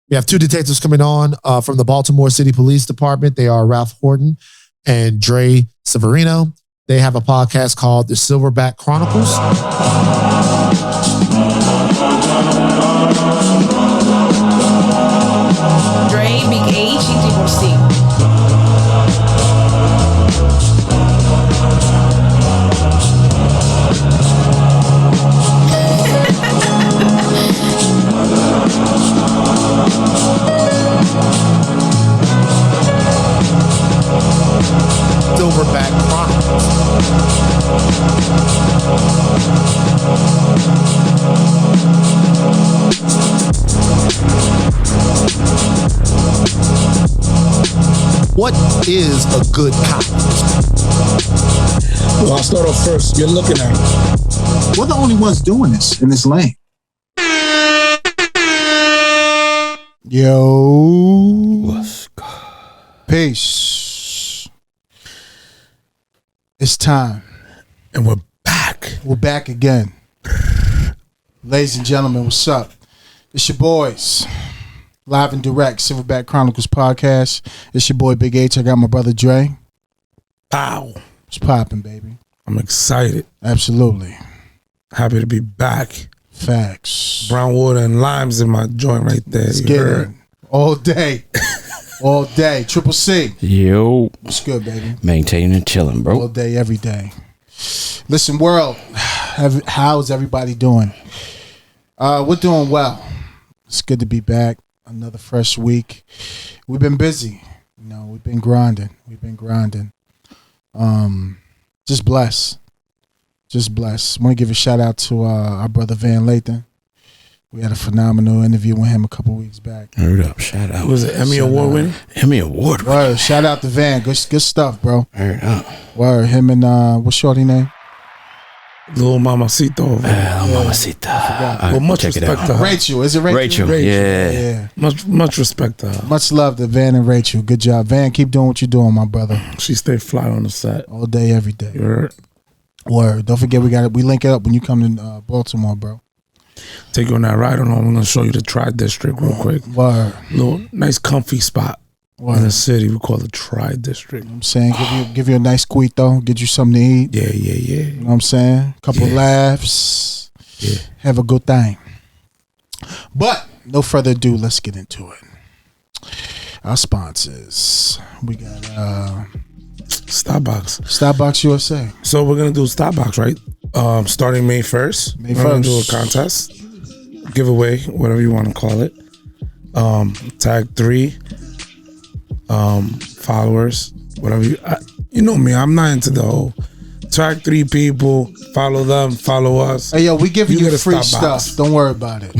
We have 2 detectives coming on from the Baltimore City Police Department. They are Ralph Horton and Dre Severino. They have a podcast called the Silverback Chronicles. Dre, Big H e Triple C. Silverback Chronicles. What is a good cop? Well, I'll start off first. You're looking at it. We're the only ones doing this in this lane. Yo. What's good? Peace. It's time. And we're back. We're back again. Ladies and gentlemen, what's up? It's your boys. Live and direct, Silverback Chronicles podcast. It's your boy Big H. I got my brother Dre. Ow. What's popping, baby? I'm excited. Absolutely. Happy to be back. Facts. Brown water and limes in my joint right there. Let's get it. All day. All day. Triple C. Yo. What's good, baby? Maintaining and chilling, bro. All day, every day. Listen, world, how's everybody doing? We're doing well. It's good to be back. Another fresh week. We've been busy. You know, we've been grinding. Just blessed. Want to give a shout out to our brother Van Lathan. We had a phenomenal interview with him a couple weeks back. Heard up. Shout out. Was it Emmy Award winning? Emmy Award winning. Word. Shout out to Van. Good stuff, bro. Heard up. Word. Him and what's shorty name? Little Mamacita over there. Mamacita. Well, much respect to her. Rachel. Is it Rachel? Rachel. Yeah. Much respect to her. Much love to Van and Rachel. Good job. Van, keep doing what you're doing, my brother. She stayed fly on the set. All day, every day. You heard? Word. Don't forget, we link it up when you come to Baltimore, bro. Take you on that ride on. I'm going to show you the Tri-District real quick. Word. Little nice comfy spot. In the city, we call it Tri-District. You know what I'm saying? Give you a nice squeak, though. Get you something to eat. Yeah. You know what I'm saying? Couple laughs. Yeah. Have a good thing. But, no further ado, let's get into it. Our sponsors. We got Starbucks USA. So we're going to do Starbucks, right? Starting May 1st. We're going to do a contest. Giveaway, whatever you want to call it. Tag 3. Followers, whatever you know me, I'm not into the whole tag 3 people, follow them, follow us. Hey yo, we giving you free Starbucks. stuff. Don't worry about it.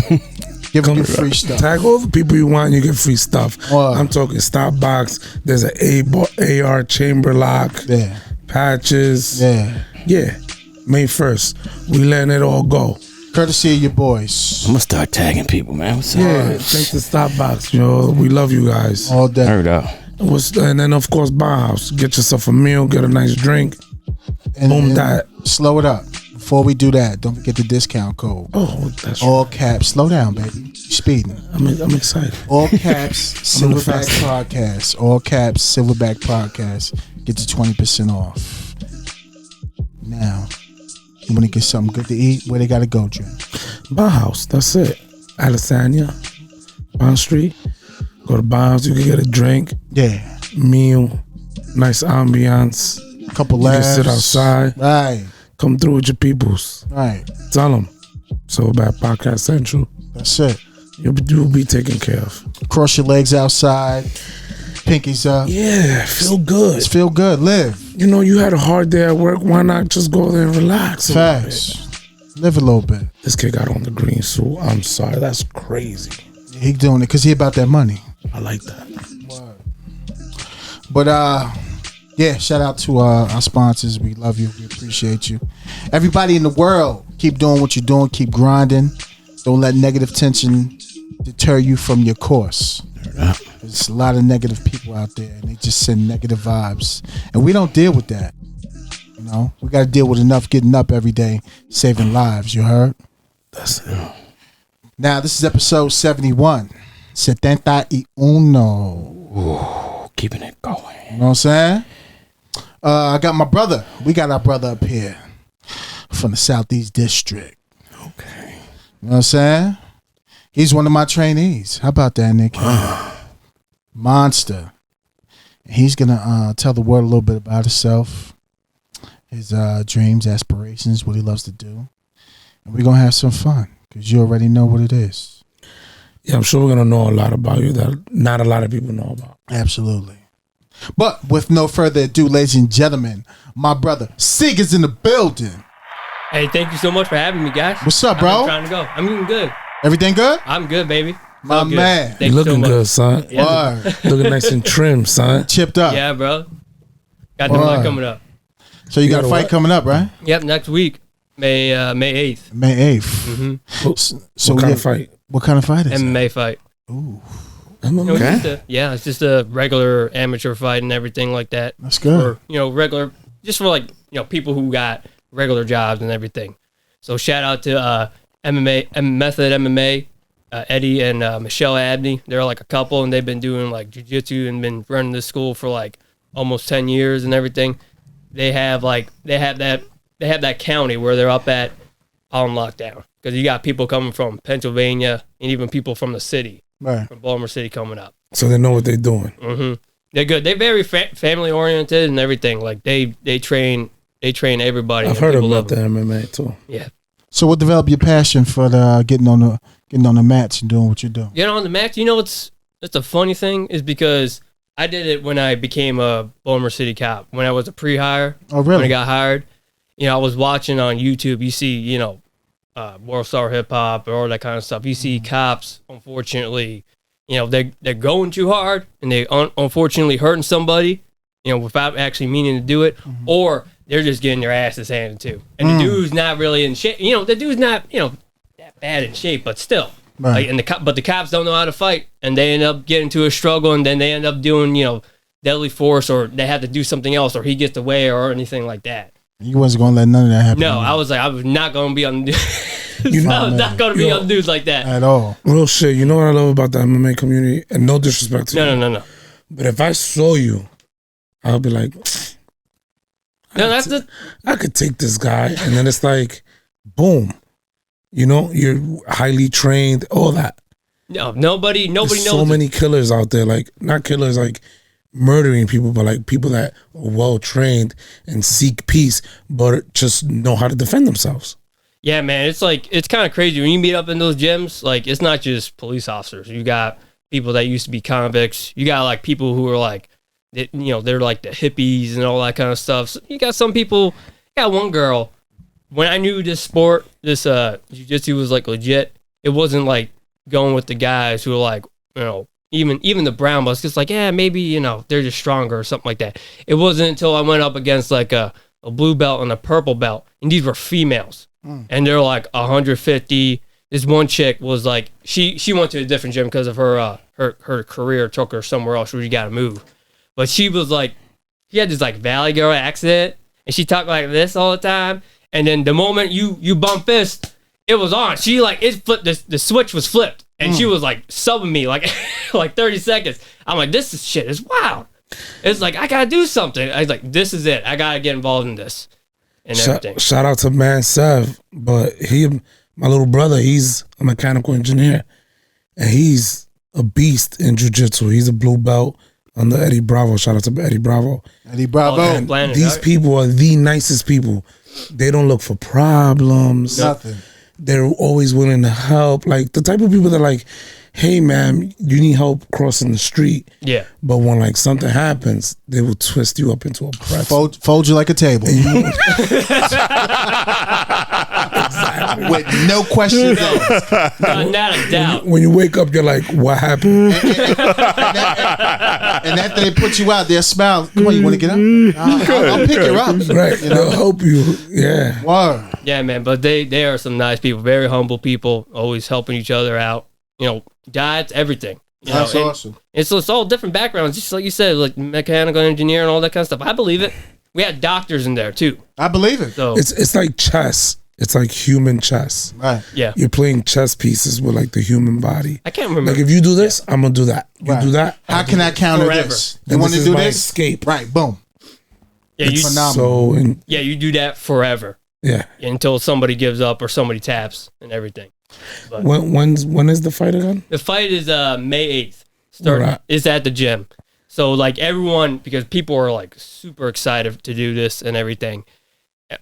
Giving you free stuff. Tag all the people you want, you get free stuff. What? I'm talking Starbucks. There's an AR chamber lock. Yeah. Patches. Yeah. May 1st, we letting it all go. Courtesy of your boys. I'm gonna start tagging people, man. What's up? Yeah, thanks to Starbucks, yo. We love you guys. All day. Heard up. And then of course Bauhaus. Get yourself a meal, get a nice drink. And that. Slow it up. Before we do that, don't forget the discount code. Oh, that's all caps. Slow down, baby. You're speeding. I'm excited. All caps. Silverback Podcast. All caps. Silverback Podcast. Get you 20% off. Now, you want to get something good to eat? Where they gotta go, Jim? Bauhaus. That's it. Alessania, Bond Street. Go to Bauhaus. You can get a drink. Yeah. Meal. Nice ambiance. Couple laughs. You can sit outside. Right. Come through with your peoples. Right. Tell them. Silverback Podcast Central. That's it. You'll be taken care of. Cross your legs outside. Pinkies up. Yeah. Feel good. Just feel good. Live. You know, you had a hard day at work. Why not just go there and relax? Facts. Live a little bit. This kid got on the green suit. I'm sorry. That's crazy. He doing it because he about that money. I like that. But yeah, shout out to our sponsors. We love you. We appreciate you. Everybody in the world, keep doing what you're doing. Keep grinding. Don't let negative tension deter you from your course. There's a lot of negative people out there, and they just send negative vibes, and we don't deal with that. You know, we got to deal with enough getting up every day, saving lives. You heard? That's it. Now, this is episode 71. 71. Ooh, keeping it going. You know what I'm saying? I got my brother. We got our brother up here from the Southeast District. Okay. You know what I'm saying? He's one of my trainees. How about that, Nick? Monster. He's going to tell the world a little bit about himself, his dreams, aspirations, what he loves to do. And we're going to have some fun because you already know what it is. Yeah, I'm sure we're going to know a lot about you that not a lot of people know about. Absolutely. But with no further ado, ladies and gentlemen, my brother Sig is in the building. Hey, thank you so much for having me, guys. What's up, bro? I'm trying to go. I'm doing good. Everything good? I'm good, baby. My good. man. Thank You you so looking much. good, son. Yeah. Word. Looking nice and trim, son. Chipped up. Yeah, bro. Got the Word. fight coming up. So you got got a a fight what? coming up, right? Yep, next week, May 8th. May 8th. Mm-hmm. So What we kind get- of fight? What kind of fight is it? MMA fight. Ooh, You know, Okay. it's just a regular amateur fight and everything like that. that's good. For, regular, just for like, people who got regular jobs and everything. So shout out to Method MMA, Eddie and Michelle Abney. They're like a couple and they've been doing like jiu-jitsu and been running this school for like almost 10 years and everything. They have that county where they're up at on lockdown because you got people coming from Pennsylvania and even people from the city, Right. from Baltimore City coming up. So they know what they're doing. hmm They're good. They're very family oriented and everything. Like they train everybody. I've and heard people about the love them. MMA too. Yeah. So what developed your passion for getting on the mats and doing what you do? On the match, it's a funny thing is because I did it when I became a Baltimore City cop. When I was a pre-hire, Oh, when I really? got hired, I was watching on YouTube. You see, World Star Hip Hop or all that kind of stuff. You see cops, unfortunately, they're going too hard and they unfortunately hurting somebody, without actually meaning to do it, or they're just getting their asses handed to. And the dude's not really in shape. The dude's not, that bad in shape, but still. Right. Like, but the cops don't know how to fight, and they end up getting into a struggle, and then they end up doing, deadly force, or they have to do something else, or he gets away, or anything like that. You wasn't gonna let none of that happen. No, I was not going to be on. I was not going to be on dudes like that. at all. Real shit. You know what I love about the MMA community? And no disrespect to you. No. But if I saw you, I'll be like, No, that's the. I could take this guy. And then it's like, boom. You're highly trained, all that. No, nobody There's knows. so many killers out there. Like, not killers like murdering people, but like people that are well trained and seek peace, but just know how to defend themselves. Yeah, man, it's kind of crazy when you meet up in those gyms. Like, it's not just police officers. You got people that used to be convicts. You got like people who are like, they're like the hippies and all that kind of stuff. So you got some people. You got one girl. When I knew this sport, this jiu-jitsu was like legit. It wasn't like going with the guys who are like, even the brown belts. Just like, yeah, maybe they're just stronger or something like that. It wasn't until I went up against like a blue belt and a purple belt, and these were females. And they're like 150. This one chick was like, she went to a different gym because of her career took her somewhere else where you got to move. But she was like, she had this like Valley Girl accent, and she talked like this all the time. And then the moment you bump fist, it was on. She like it flipped. The switch was flipped, and she was like subbing me like like 30 seconds. I'm like, this is shit. It's wild. It's like I gotta do something. I was like, this is it. I gotta get involved in this. And everything. Shout out to Man Sev, but my little brother, he's a mechanical engineer, and he's a beast in jiu-jitsu. He's a blue belt under Eddie Bravo. Shout out to Eddie Bravo. Eddie Bravo. Oh, Planet, These right? people are the nicest people. They don't look for problems. Nothing. They're always willing to help. Like the type of people that are like, hey man, you need help crossing the street. Yeah. But when like something happens, they will twist you up into a pretzel. Fold you like a table. With no questions asked. Not a doubt. When you wake up, you're like, what happened? And after they put you out, they'll smile. Come on, you want to get up? I'll pick you up. Right. They'll help you. Yeah. Word. Yeah, man. But they are some nice people, very humble people, always helping each other out. Diets, everything. That's and awesome. it's all different backgrounds, just like you said, like mechanical engineer and all that kind of stuff. I believe it. We had doctors in there too. I believe it. So It's like chess. It's like human chess. Right. Yeah. You're playing chess pieces with like the human body. I can't remember. Like if you do this, I'm gonna do that. You Right. do that. How can I counter Forever. this? You And want this to is do my this? escape. Right. Boom. yeah, you, phenomenal. you do that forever Yeah. until somebody gives up or somebody taps and everything. But When is the fight again? the fight is May 8th. It's at the gym. So like everyone, because people are like super excited to do this and everything.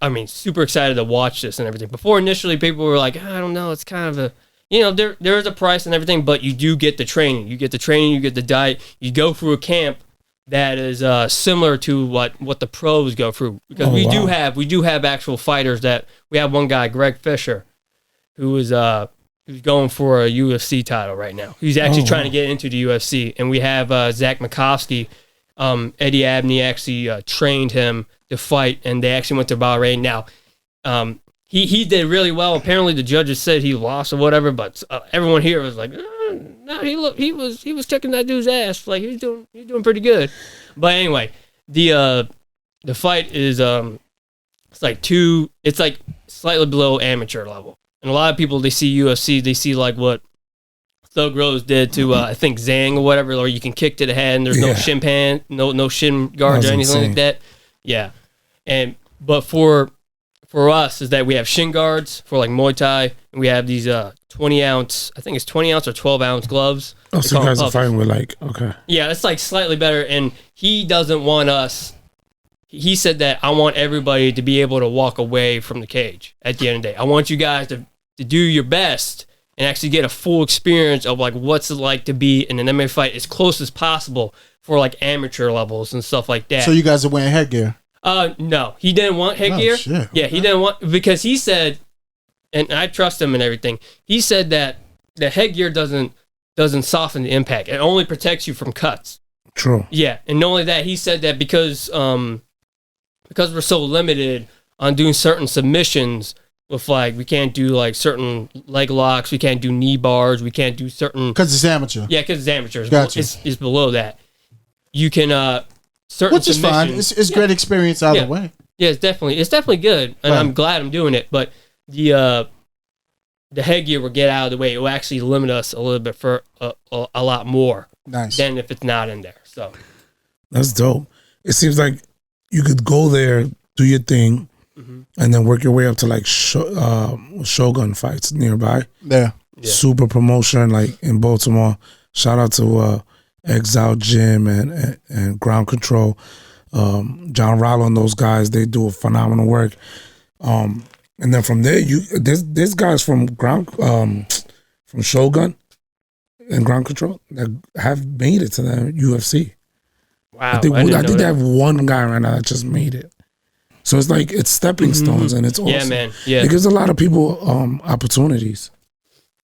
I mean, super excited to watch this and everything. Before initially, people were like, I don't know, it's kind of a, there is a price and everything, but you do get the training. You get the training, you get the diet. You go through a camp that is similar to what the pros go through. Because we do have actual fighters that we have one guy, Greg Fisher, who's going for a UFC title right now. He's actually trying to get into the UFC. And we have Zach Makovsky. Eddie Abney actually trained him to fight, and they actually went to Bahrain. Now, he did really well. Apparently, the judges said he lost or whatever, but everyone here was like, no, he was kicking that dude's ass. Like he was doing pretty good. But anyway, the fight is it's like slightly below amateur level, and a lot of people they see UFC, they see like what Thug Rose did to I think Zhang or whatever, or you can kick to the head and there's no shin pan, no shin guards or anything like that. Yeah, but for us is that we have shin guards for like Muay Thai, and we have these 20 ounce, I think it's 20 ounce or 12 ounce gloves. Oh, so you guys are fighting with like, okay. Yeah, it's like slightly better, and he doesn't want us. He said that I want everybody to be able to walk away from the cage at the end of the day. I want you guys to do your best and actually get a full experience of like what's it like to be in an MMA fight as close as possible for like amateur levels and stuff like that. So you guys are wearing headgear? No, he didn't want headgear. Oh, shit. Yeah, he didn't want, because he said, and I trust him and everything. He said that the headgear doesn't soften the impact. It only protects you from cuts. True. Yeah, and not only that, he said that because we're so limited on doing certain submissions with like we can't do like certain leg locks, we can't do knee bars, we can't do certain Because it's amateur. yeah, because it's amateurs. Gotcha. It's below that. You can certain Which is fine. It's great experience either way. Yeah, it's definitely good, and Right. I'm glad I'm doing it. But the headgear will get out of the way. It will actually limit us a little bit for a lot more Nice. than if it's not in there. So That's dope. It seems like you could go there, do your thing, and then work your way up to like Shogun fights nearby. Yeah. Super promotion like in Baltimore. Shout out to Exile Gym and Ground Control. John Rollo and those guys, they do a phenomenal work. And then from there, there's guys from from Shogun and Ground Control that have made it to the UFC. wow, I think didn't know they that. have one guy right now that just made it. So it's like it's stepping stones, and it's awesome. Yeah, man. Yeah, It gives a lot of people opportunities.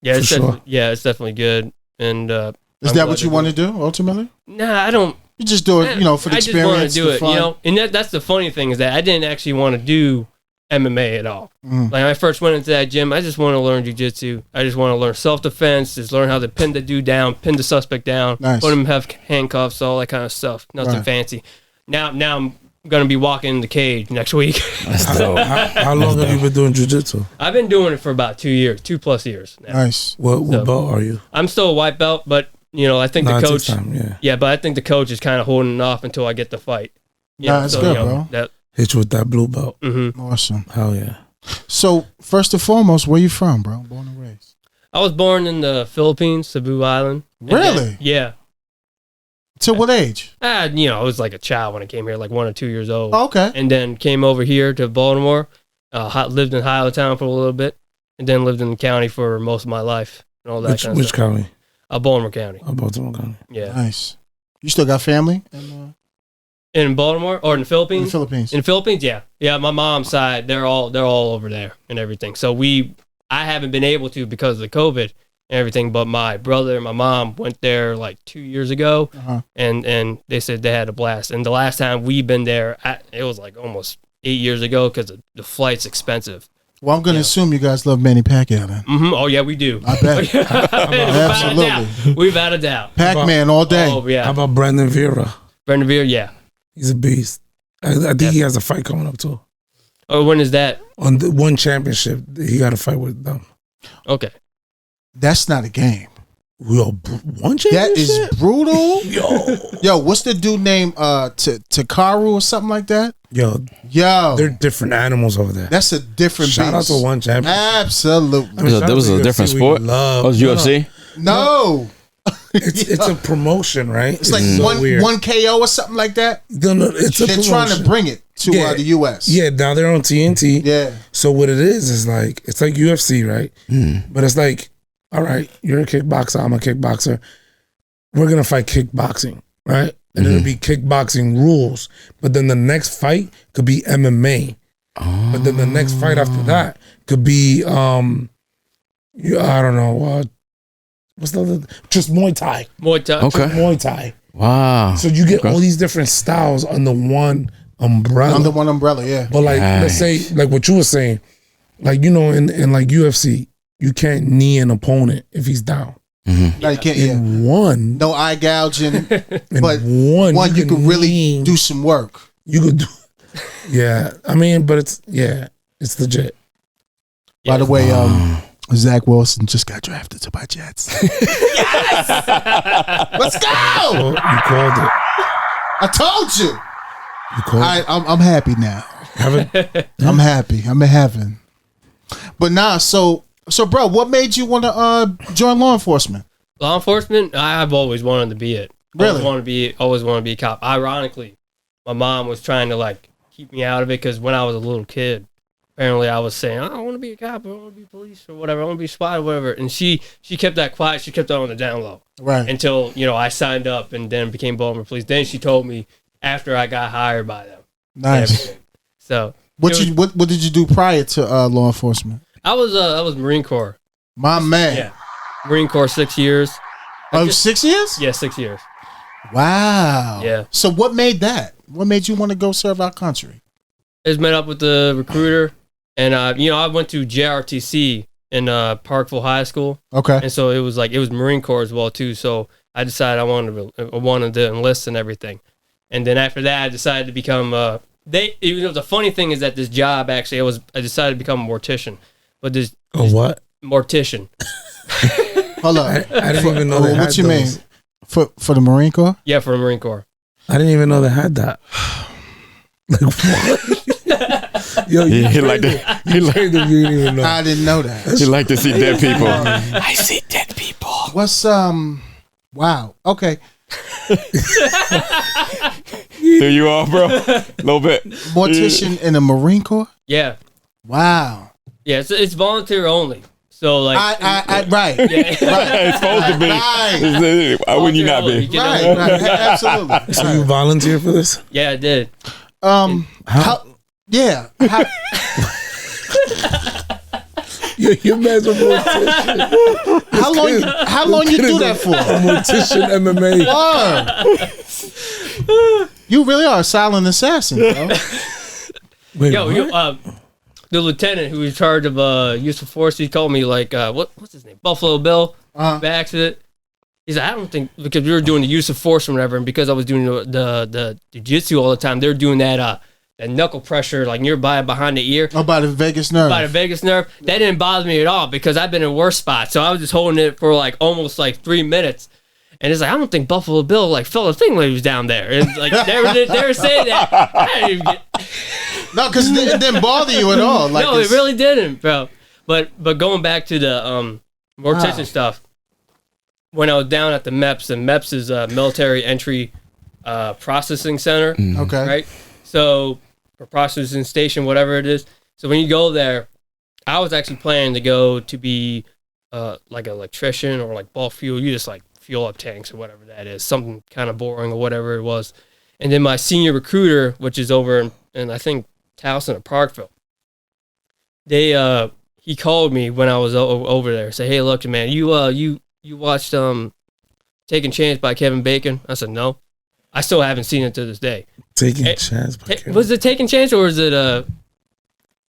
yeah, it's for sure. it's definitely good. And Is I'm that glad what you to want to do ultimately? Nah, I don't. You just do it, for the I just want to experience. do the it, fun. and that's the funny thing is that I didn't actually want to do MMA at all. Mm. Like when I first went into that gym, I just want to learn jiu-jitsu. I just want to learn self-defense, just learn how to pin the dude down, pin the suspect down, Nice. put him have handcuffs, all that kind of stuff. Nothing Right. fancy. Now I'm gonna be walking in the cage next week. How long have you been doing jiu-jitsu? I've been doing it for about 2+ years now. Nice. What So- belt are you? I'm still a white belt, but I think Nah, the it takes coach. time, yeah. Yeah, but I think the coach is kind of holding it off until I get the fight. Nah, that's good, bro. That, Hit you with that blue belt. Awesome. Hell yeah. So first and foremost, where you from, bro? Born and raised. I was born in the Philippines, Cebu Island. And Really? then- yeah. To what age? I was like a child when I came here, like 1 or 2 years old. Oh, okay. And then came over here to Baltimore, lived in Highlandtown for a little bit, and then lived in the county for most of my life and all that Which kind of stuff. county? Baltimore County. Baltimore County. Yeah. Nice. You still got family In Baltimore or in the in Philippines? the Philippines? In the Philippines, yeah. Yeah, my mom's side, they're all over there and everything. So I haven't been able to because of the COVID and everything, but my brother and my mom went there like 2 years ago, Uh-huh. and they said they had a blast. And the last time we've been there, it was like almost 8 years ago because the flight's expensive. Well, I'm going to assume you guys love Manny Pacquiao then. Oh yeah, we do. I bet. Absolutely. Without a doubt. Pac-Man all day. Oh yeah. How about Brandon Vera? Brendan Veer, yeah. He's a beast. I think he has a fight coming up too. Or when is that? On the one championship, he got to fight with them. Okay. That's not a game. Yo, one championship? That is brutal. Yo. Yo, what's the dude named Takaru or something like that? Yo, Yo, they're different animals over there. that's a different Shout out beast. to one championship. Absolutely. I mean, shout That out was to a UFC, different we sport? love- Oh, it's UFC? No. It's a promotion, right? It's like so weird. one KO or something like that. No, it's a They're promotion. trying to bring it to Yeah. the US. Yeah, now they're on TNT. Yeah. So what it is like, it's like UFC, right? But it's like, all right, you're a kickboxer, I'm a kickboxer. We're going to fight kickboxing, right? And it'll be kickboxing rules. But then the next fight could be MMA. But then the next fight after that could be, I don't know, what's the other? Just Muay Thai. Muay Thai. Okay. Muay Thai. Wow. So you get Okay. all these different styles under one umbrella. Under one umbrella, yeah. But like, let's say, like what you were saying, like, you know, in like UFC, you can't knee an opponent if he's down. No, you can't. Yeah. In one, No eye gouging, in but one you could really knee- do some work. You could do, yeah. I mean, but it's legit. By the way, Zach Wilson just got drafted to my Jets. Let's go! So you called it. I told you. You called it. I'm happy now. Haven't I'm happy. I'm in heaven. But nah, so bro, what made you want to join law enforcement? Law enforcement, I've always wanted to be it. Really? Always want to be a cop. Ironically, my mom was trying to like keep me out of it because when I was a little kid, apparently I was saying, I don't want to be a cop, I want to be police or whatever, I want to be a spy or whatever. And she kept that quiet, she kept that on the down low. Right. Until, I signed up and then became Baltimore Police. Then she told me after I got hired by them. Nice. Everything. So What did you do prior to law enforcement? I was Marine Corps. My man. Yeah. Marine Corps 6 years. Oh, 6 years? Yeah, 6 years. Wow. Yeah. So what made that? What made you want to go serve our country? I just met up with the recruiter, and I went to JRTC in Parkville High School, Okay. and so it was Marine Corps as well too. So I decided I wanted to enlist and everything, and then after that I decided to become the funny thing is that this job actually I decided to become a mortician, but this what? mortician. Hold up. I didn't even know they had What you mean? those. For the Marine Corps? Yeah, for the Marine Corps. I didn't even know they had that. Like what? Yo, you He like that. to, he like, You didn't even know. I didn't know that. he like to see dead people. I see dead people. What's wow. Okay. Do you all, bro? A little bit. Mortician in the Marine Corps? Yeah, Wow. yeah. It's volunteer only. So like, I right. yeah. It's supposed to be. Right. Why wouldn't you not be? Right. Absolutely. So you volunteer for this? Yeah, I did. How yeah. How, You're mad with mortician. how long you do that for? A mortician MMA. Word. You really are a silent assassin, bro. Wait, Yo, what? the lieutenant who was in charge of use of force, he called me like, what's his name? Buffalo Bill. By accident. He's like, I don't think, because we were doing the use of force or whatever, and because I was doing the jiu-jitsu all the time, they were doing that knuckle pressure like nearby behind the ear. Oh, by the vagus nerve. By the vagus nerve. That didn't bother me at all because I've been in worse spots. So I was just holding it for like almost like 3 minutes. And it's like, I don't think Buffalo Bill like felt a thing when he was down there. And like they were saying that. I didn't even No, because it didn't bother you at all. Like no, it really didn't, bro. But going back to the mortician stuff, when I was down at the MEPS, and MEPS is a military entry processing center. Okay. Right? So, for processing station, whatever it is. So when you go there, I was actually planning to go to be like an electrician or like bulk fuel. You just like fuel up tanks or whatever that is. Something kind of boring or whatever it was. And then my senior recruiter, which is over in I think Towson or Parkville, he called me when I was over there. Say, hey, look, man, you watched Taking Chance by Kevin Bacon? I said, no. I still haven't seen it to this day. Taking a chance. Was it Taking Chance or was it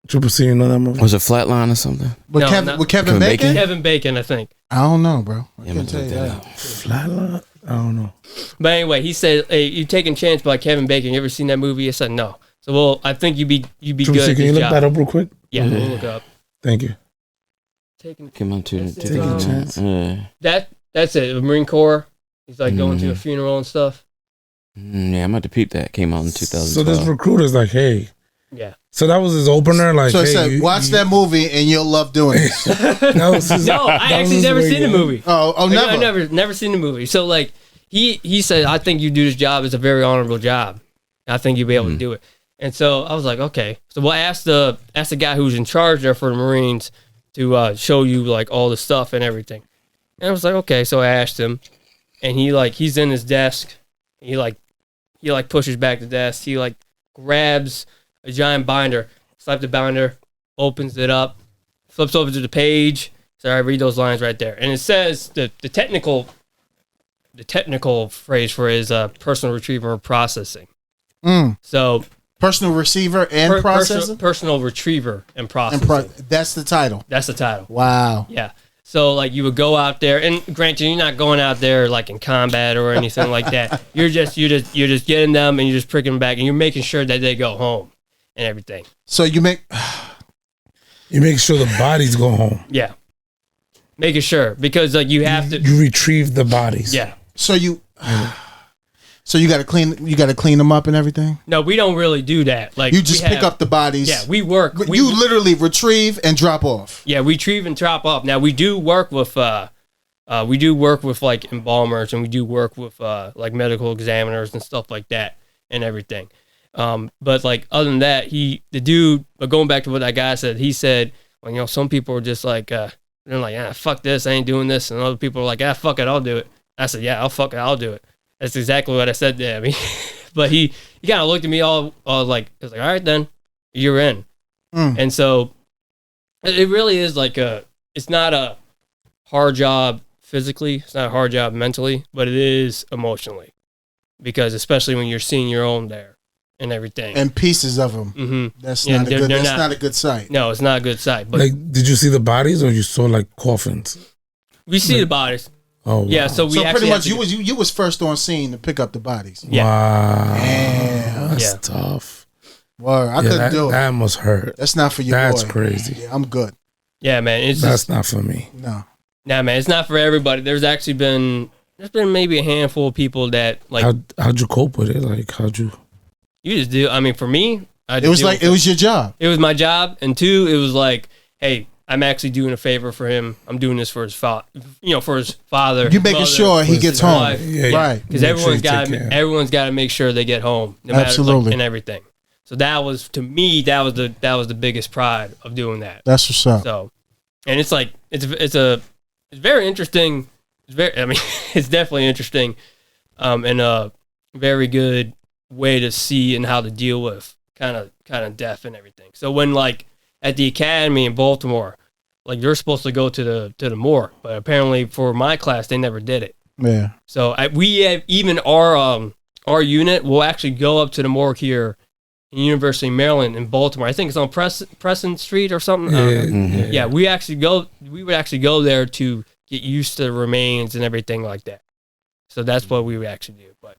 Triple C, you know that movie? Was it Flatline or something? With Kevin Bacon? Kevin Bacon, I think. I don't know, bro. I Yeah, can't tell you that. Flatline? I don't know. But anyway, he said, hey, you Taking Chance by Kevin Bacon. You ever seen that movie? I said, no. So, well, I think you'd be Can good at you this look job. that up real quick? Yeah, we'll look up. Thank you. Came on to That's it. Taking a chance. That's it. The Marine Corps. He's like going to a funeral and stuff. Yeah, I'm about to peep that. Came out in 2012. So this recruiter's like, hey. Yeah. So that was his opener. Like, So it hey, said, watch that movie and you'll love doing this. That was his, No, I that was actually his never way seen the in. movie. Oh, I never. never seen the movie. So like he said, I think you do this job. It's a very honorable job. I think you'll be able to do it. And so I was like, okay. So we'll ask the guy who's in charge there for the Marines to show you like all the stuff and everything. And I was like, okay. So I asked him, and he's in his desk. He pushes back the desk. He like grabs a giant binder, slaps the binder, opens it up, flips over to the page. So I read those lines right there, and it says the technical phrase for it is personal retrieval processing. So Personal receiver and processor? personal retriever and processing. That's the title. That's the title. Wow. Yeah. So like you would go out there, and granted, you're not going out there like in combat or anything like that. You're just getting them and you're just pricking them back, and you're making sure that they go home and everything. So you make sure the bodies go home. Yeah. Making sure, because like you have to. You retrieve the bodies. Yeah. so you gotta clean them up and everything? No, we don't really do that. Like You just pick up the bodies. Yeah, we work. You literally retrieve and drop off. Yeah, we retrieve and drop off. Now we do work with like embalmers, and we do work with like medical examiners and stuff like that and everything. But like other than that, but going back to what that guy said, he said, well, some people are just like they're like, fuck this, I ain't doing this, and other people are like, fuck it, I'll do it. I said, yeah, I'll do it. That's exactly what I said to him. But he kind of looked at me all like, I was like, all right then, you're in. And so it really is like it's not a hard job physically, it's not a hard job mentally, but it is emotionally, because especially when you're seeing your own there and everything. And pieces of them. Mm-hmm. That's Yeah, not a good. they're That's not- not a good sight. No, it's not a good sight. But Like, did you see the bodies or you saw like coffins? we see the bodies. Oh, wow. Yeah, so we So actually pretty have much to you was first on scene to pick up the bodies. Yeah. Wow. Yeah. That's Yeah. tough. Word. I Yeah, couldn't that, do it. that must hurt. That's not for you. That's boy. crazy. Yeah, I'm good. Yeah, man. It's That's just, not for me. No. nah, man. It's not for everybody. There's been maybe a handful of people that like How'd you cope with it? Like, how'd you? you just do. I mean, for me, It was like it was your job. It was my job, and two, it was like, hey, I'm actually doing a favor for him. I'm doing this for his father. For his father. You making sure he gets home. wife. Yeah, Right. Because Make sure you take care. everyone's got to make sure they get home, no matter, Absolutely. and everything. So that was, to me, that was the biggest pride of doing that. That's what's up. So, and it's like it's very interesting. It's definitely interesting, and a very good way to see and how to deal with kind of death and everything. So when like at the academy in Baltimore, like you're supposed to go to the morgue, but apparently for my class they never did it. Yeah. So we have, even our unit will actually go up to the morgue here in University of Maryland in Baltimore. I think it's on Preston Street or something. Yeah, we would actually go there to get used to the remains and everything like that. So that's what we would actually do. But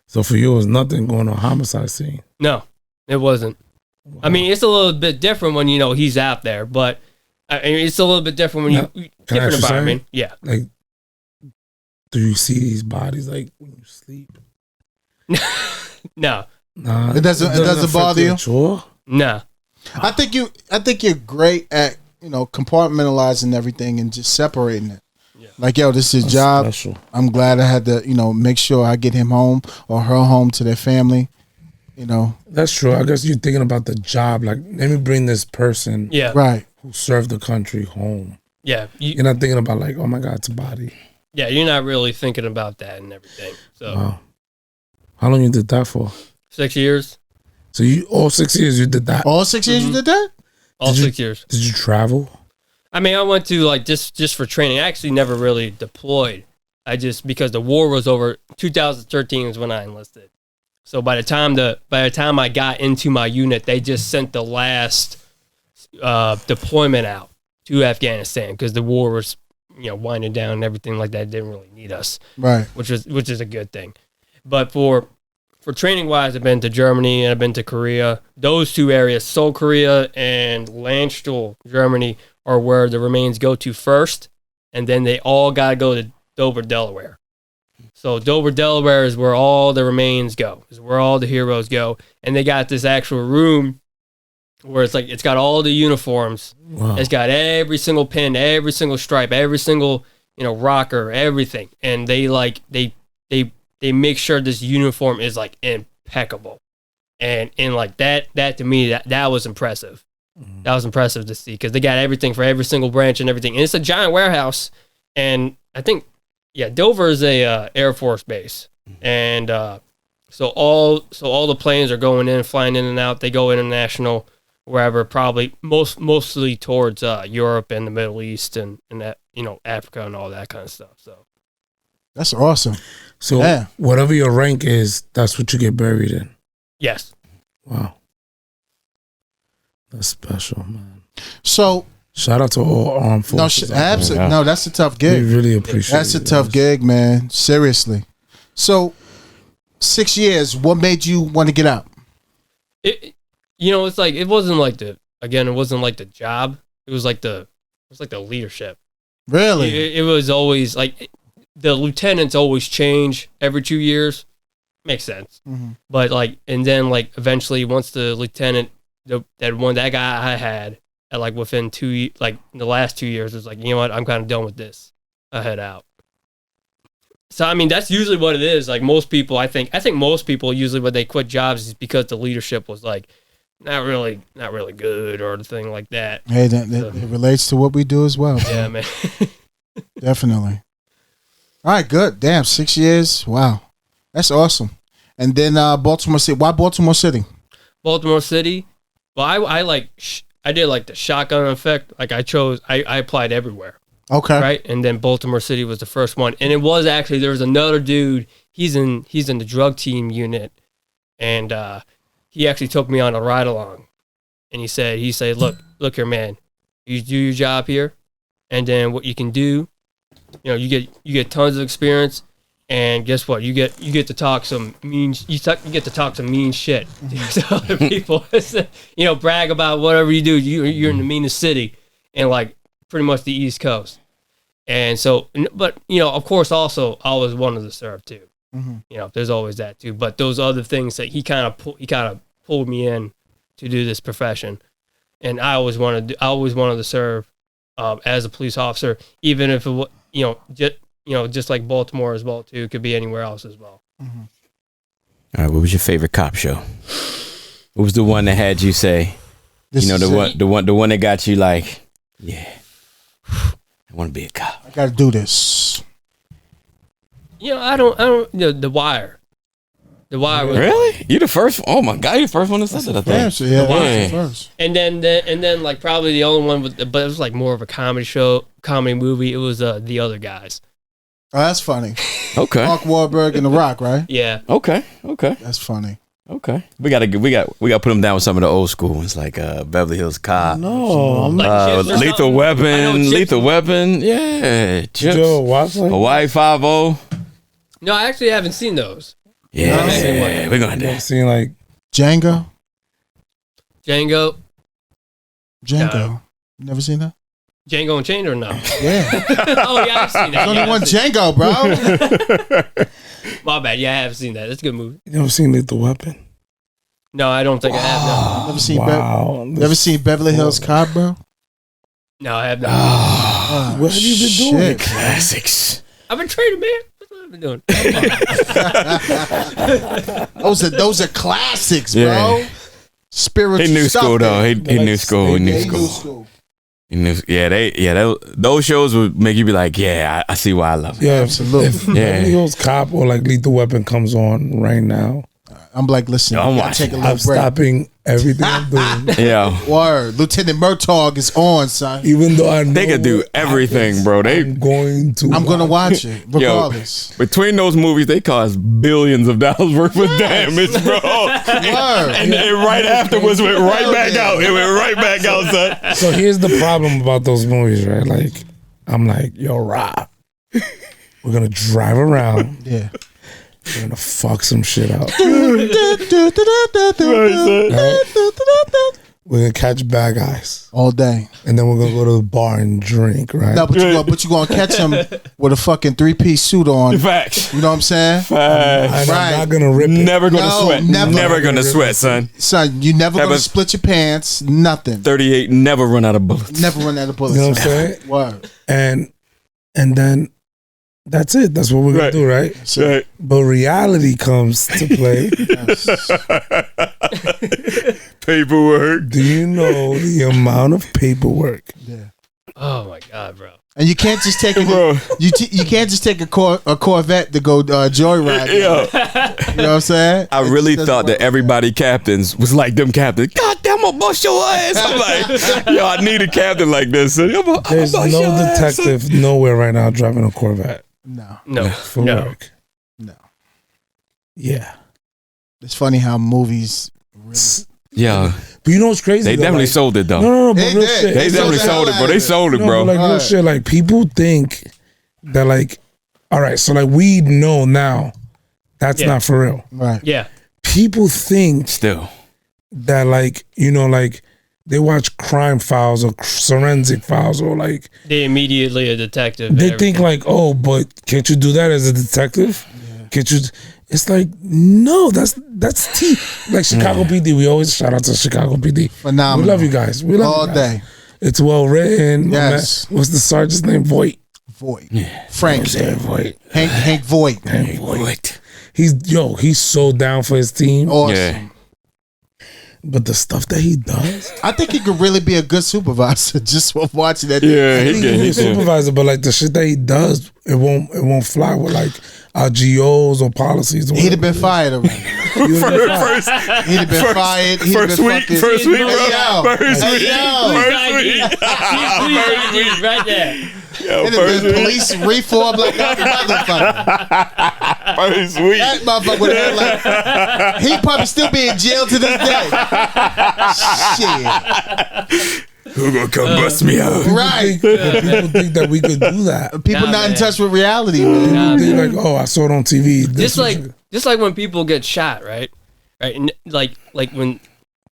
So for you, it was nothing going on homicide scene. no, it wasn't. Wow. I mean, it's a little bit different when he's out there, but I mean, it's a little bit different when Can I different ask you environment. Yeah. Like, do you see these bodies like when you sleep? No. Nah, It doesn't affect bother you? Sure. No. I think you're great at compartmentalizing everything and just separating it. Yeah. Like, yo, this is his That's job. special. I'm glad I had to make sure I get him home or her home to their family. That's true. I guess you're thinking about the job. Like, let me bring this person Yeah. Right. who served the country home. Yeah. You're not thinking about like, oh my God, it's a body. Yeah, you're not really thinking about that and everything. So Wow. How long you did that for? 6 years. So you all 6 years you did that. All 6 years you did that? All Did you- 6 years. Did you travel? I mean, I went to like just for training. I actually never really deployed. Because the war was over. 2013 was when I enlisted. So by the time I got into my unit, they just sent the last deployment out to Afghanistan because the war was winding down and everything like that. Didn't really need us, Right. which is a good thing. But for for training wise, I've been to Germany and I've been to Korea. Those two areas, Seoul, Korea, and Landstuhl, Germany, are where the remains go to first, and then they all gotta go to Dover, Delaware. So Dover, Delaware is where all the remains go, is where all the heroes go, and they got this actual room where it's got all the uniforms. Wow. It's got every single pin, every single stripe, every single rocker, everything, and they make sure this uniform is like impeccable, and like that to me that was impressive. That was impressive to see because they got everything for every single branch and everything, and it's a giant warehouse. And I think Dover is a Air Force base, and so all the planes are going in, flying in and out. They go international wherever, probably mostly towards Europe and the Middle East and that Africa and all that kind of stuff. So That's awesome. So whatever your rank is, that's what you get buried in. yes. Wow. That's special, man. So Shout out to all armed forces. absolutely. No, that's a tough gig. We really appreciate That's a you tough guys. gig, man. Seriously. So 6 years, what made you want to get out? It's like it wasn't like the job. It was like the leadership. Really? It was always like the lieutenants always change every 2 years. Makes sense. Mhm. But and then eventually once the lieutenant, that guy I had at within the last 2 years was like, you know what, I'm kind of done with this. I head out. So I mean that's usually what it is. Like most people, I think most people usually when they quit jobs is because the leadership was not really good or the thing like that. Hey, that it relates to what we do as well. Bro. Yeah, man. Definitely. All right, good. Damn, 6 years. Wow. That's awesome. And then Baltimore City. Why Baltimore City? Baltimore City. Well, I did the shotgun effect. I applied everywhere. Okay. Right. And then Baltimore City was the first one. And it was actually, there was another dude. He's in the drug team unit. And he actually took me on a ride along. And he said, look here, man, you do your job here. And then what you can do, you get tons of experience. And guess what? You get to talk some mean. You get to talk some mean shit to other people. Brag about whatever you do. You're in the meanest city, and pretty much the East Coast. And so, but of course, also I was one of the serve too. Mm-hmm. There's always that too. But those other things that he kind of pulled me in to do this profession, and I always wanted to serve as a police officer, even if it was just like Baltimore as well too. It could be anywhere else as well. Mm-hmm. All right, what was your favorite cop show? What was the one that had you say, the one that got you yeah, I want to be a cop. I got to do this. I don't. The Wire. The Wire was Really? You the first? Oh my God, you the first one that said that. I think. First, yeah, Yeah. first. And then probably the only one but it was more of a comedy movie. It was The Other Guys. Oh, that's funny. Okay. Mark Wahlberg and The Rock, right? Yeah. Okay. That's funny. Okay. We got to put them down with some of the old school ones like Beverly Hills Cop. No, I'm not. Chips or Lethal something? I know Weapon. Chips Lethal was- Weapon. Yeah. Chips. Joe Watson. Hawaii 5-0. No, I actually haven't seen those. Yeah. No. We're going I've to. seen Django. Django Never seen that? Django Unchained or no? Yeah. Oh yeah, I've seen that. There's only Yeah, one I've seen- Django, bro. My bad. Yeah, I have seen that. That's a good movie. You never seen Lethal Weapon? No, I don't think I have. No, Never seen Wow. Never seen Beverly Hills Cop, bro? no I have not. Oh, What have you been doing? shit. Classics. I've been training, man. That's what I've been doing. Those are classics, Yeah. bro. Spiritual He knew stuff, school though. man. He knew school. He knew Yeah, he school. knew school. He knew. Yeah. Those shows would make you be like, yeah, I see why I love it. Yeah, Absolutely. If Beverly Hills Cop or Lethal Weapon comes on right now, I'm like, listen, Yo, I'm you gotta watching. take a I'm little break. stopping everything I'm doing. Yeah. Word. Lieutenant Murtaugh is on, son. Even though I know They could do what everything, happens, bro. They I'm going to. I'm gonna watch it, Yo, regardless. between those movies, they caused billions of dollars worth of damage, bro. Word. and right afterwards, went right back out. It went right back out, son. So here's the problem about those movies, right? I'm like, yo, Rob, we're gonna drive around. Yeah. We're gonna fuck some shit up. We're gonna catch bad guys all day, and then we're gonna go to the bar and drink, right? No, but you gonna catch him with a fucking 3-piece suit on. Facts. You know what I'm saying? Facts. Right. I'm not gonna rip it. Never gonna sweat. Never. Never gonna sweat, son. Son, you never gonna split your pants. Nothing. 38. Never run out of bullets. Never run out of bullets. You know what I'm saying? Word. And then that's it. That's what we're gonna do, right? Right. But reality comes to play. Paperwork. Do you know the amount of paperwork? Yeah. Oh my god, bro. And you can't just take you can't just take a Corvette to go joyride. Yeah. You know what I'm saying? I really thought that everybody captains was like them captains. God damn, I'm gonna bust your ass. I'm like, yo, I need a captain like this. There's no detective nowhere right now driving a Corvette. No. For work. No. Yeah. It's funny how movies really... Yeah. But you know what's crazy? They definitely sold it though. No, but real shit. They definitely sold it, bro. They sold it, bro. But like real shit, like people think that like, all right, so like we know now that's not for real. Right. Yeah. People think still that like, you know, like they watch crime files or forensic files or like they immediately a detective. They think like, oh, but can't you do that as a detective? Yeah. Can't you? It's like, no, that's T. Like Chicago PD, we always shout out to Chicago PD. Phenomenal. We love you guys. We love all you guys. day. It's well written. Yes. What's the sergeant's name? Voight. Yeah. Frank. Voight. Hank Voight. Hank Voight. He's so down for his team. Awesome. Yeah. But the stuff that he does, I think he could really be a good supervisor just from watching that. Yeah, he can be a supervisor, but like the shit that he does, it won't fly with like our GOs or policies. Or he'd have been fired already. He'd have been fired. First week, bro. First week. Right there. It'd have been police reform like that motherfucker. First week. That motherfucker would have like he'd probably still be in jail to this day. Shit. Who gonna come bust me out? Right. People think that we could do that. People not in touch with reality, man. They're like, oh, I saw it on TV. Just like when people get shot, right? Right. And like when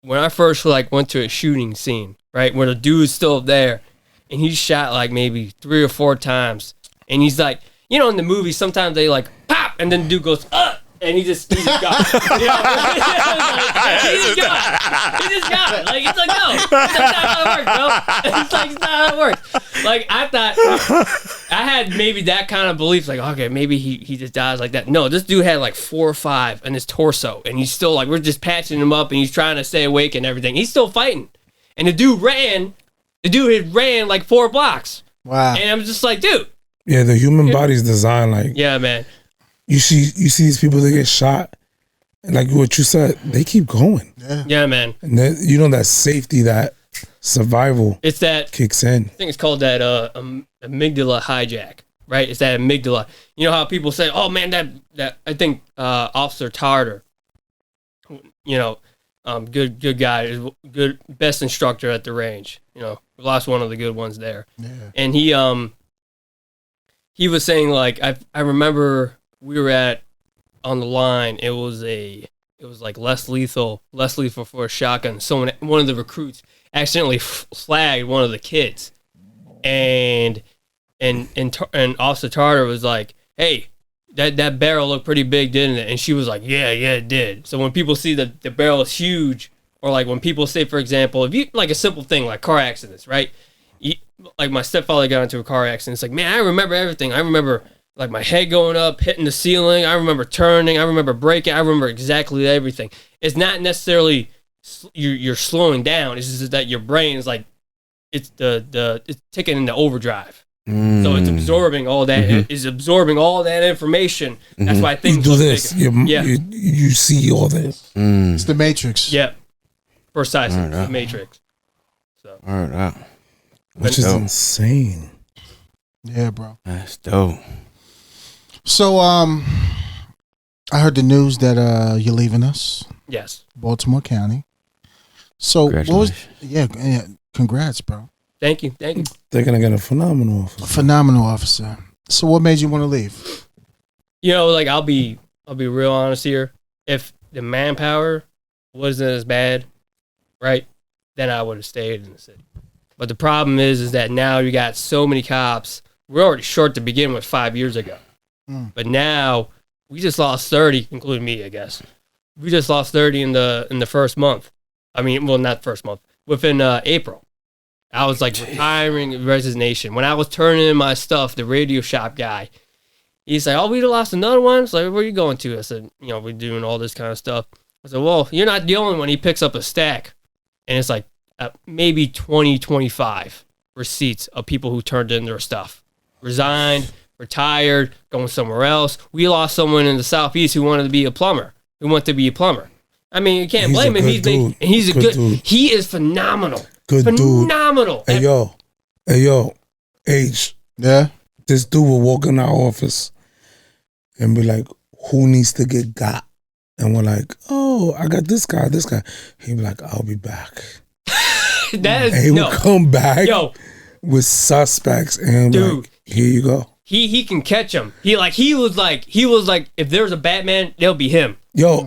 I first like went to a shooting scene, right, where the dude's still there, and he's shot like maybe 3 or 4 times, and he's like, you know, in the movie sometimes they like pop, and then the dude goes and he just got it. You know? He just got it. Like, it's like, no, that's not how it works, bro. It's like, it's not how it works. Like, I thought I had maybe that kind of belief, like, okay, maybe he just dies like that. No, this dude had like 4 or 5 in his torso, and he's still like, we're just patching him up, and he's trying to stay awake and everything. He's still fighting, and the dude had ran like 4 blocks. Wow. And I'm just like, dude. Yeah, the human body's designed like. Yeah, man. You see these people that get shot, and like what you said, they keep going. Yeah, man. And then you know that safety, that survival, it's that kicks in. I think it's called that amygdala hijack, right? It's that amygdala. You know how people say, "Oh man, that I think Officer Tarter, you know, good guy, good best instructor at the range. You know, we lost one of the good ones there, and he was saying like I remember." We were on the line. It was like less lethal for a shotgun. One of the recruits accidentally flagged one of the kids, and Officer Tarter was like, "Hey, that barrel looked pretty big, didn't it?" And she was like, "Yeah, it did." So when people see that the barrel is huge, or like when people say, for example, if you like a simple thing like car accidents, right? Like my stepfather got into a car accident. It's like, man, I remember everything. I remember. Like my head going up, hitting the ceiling. I remember turning. I remember braking. I remember exactly everything. It's not necessarily you're slowing down. It's just that your brain is like it's it's ticking into overdrive. So it's absorbing all that. Mm-hmm. It's absorbing all that information. That's why things you do this. You see all this. It's the Matrix. Yeah, precisely. The Matrix. So which is insane. Yeah, bro. That's dope. So, I heard the news that you're leaving us. Yes. Baltimore County. So, what was? Yeah, congrats, bro. Thank you. They're gonna get a phenomenal officer. A phenomenal officer. So, what made you want to leave? You know, like I'll be I'll be real honest here. If the manpower wasn't as bad, right, then I would have stayed in the city. But the problem is that now you got so many cops. We're already short to begin with 5 years ago. But now we just lost 30, including me, I guess. We just lost 30 in the first month. I mean, well, not first month. Within April. I was like retiring resignation. When I was turning in my stuff, the radio shop guy, he's like, oh, we lost another one? It's like, where are you going to? I said, we're doing all this kind of stuff. I said, well, you're not the only one. He picks up a stack. And it's like maybe 20, 25 receipts of people who turned in their stuff. Resigned, retired, going somewhere else. We lost someone in the Southeast who wanted to be a plumber. I mean, you can't blame him. He's a good dude. He is phenomenal. Phenomenal. Hey, yo, H. Yeah? This dude will walk in our office and be like, who needs to get got? And we're like, oh, I got this guy. He'd be like, I'll be back. And he would come back with suspects and dude, like, here you go. He can catch them. He was like, if there's a Batman, they'll be him. Yo,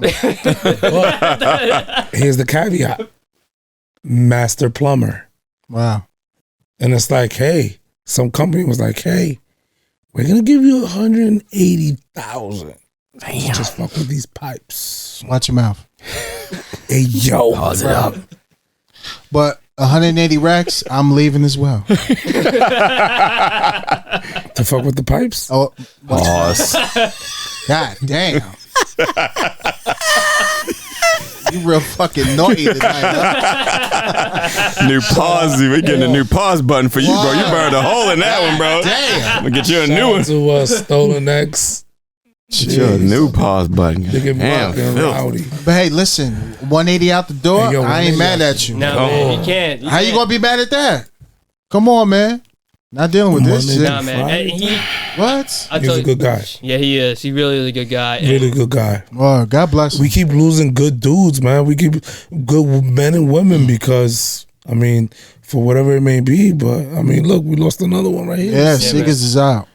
here's the caveat. Master plumber. Wow. And it's like, hey, some company was like, hey, we're gonna give you $180,000. Just fuck with these pipes. Watch your mouth. Hey, yo. Pause it up. But 180 racks, I'm leaving as well. To fuck with the pipes? Oh, Pause. God damn. You real fucking naughty tonight, huh? New pause. We're getting a new pause button for you, bro. You burned a hole in that one, bro. Damn. I'm gonna get you a new one. To Stolen X. Get you a new pause button. They get Damn, rowdy. But hey, listen, 180 out the door, Hey, yo, I ain't mad at you. No, man, you can't. How you gonna be mad at that? Come on, man. Not dealing with this shit. Nah, man. What? He's a good guy. Yeah, he is. He really is a good guy. Really good guy. Well, God bless him. We keep losing good dudes, man. We keep good men and women because, I mean, for whatever it may be. But, I mean, look, we lost another one right here. Yeah, Seekers is out.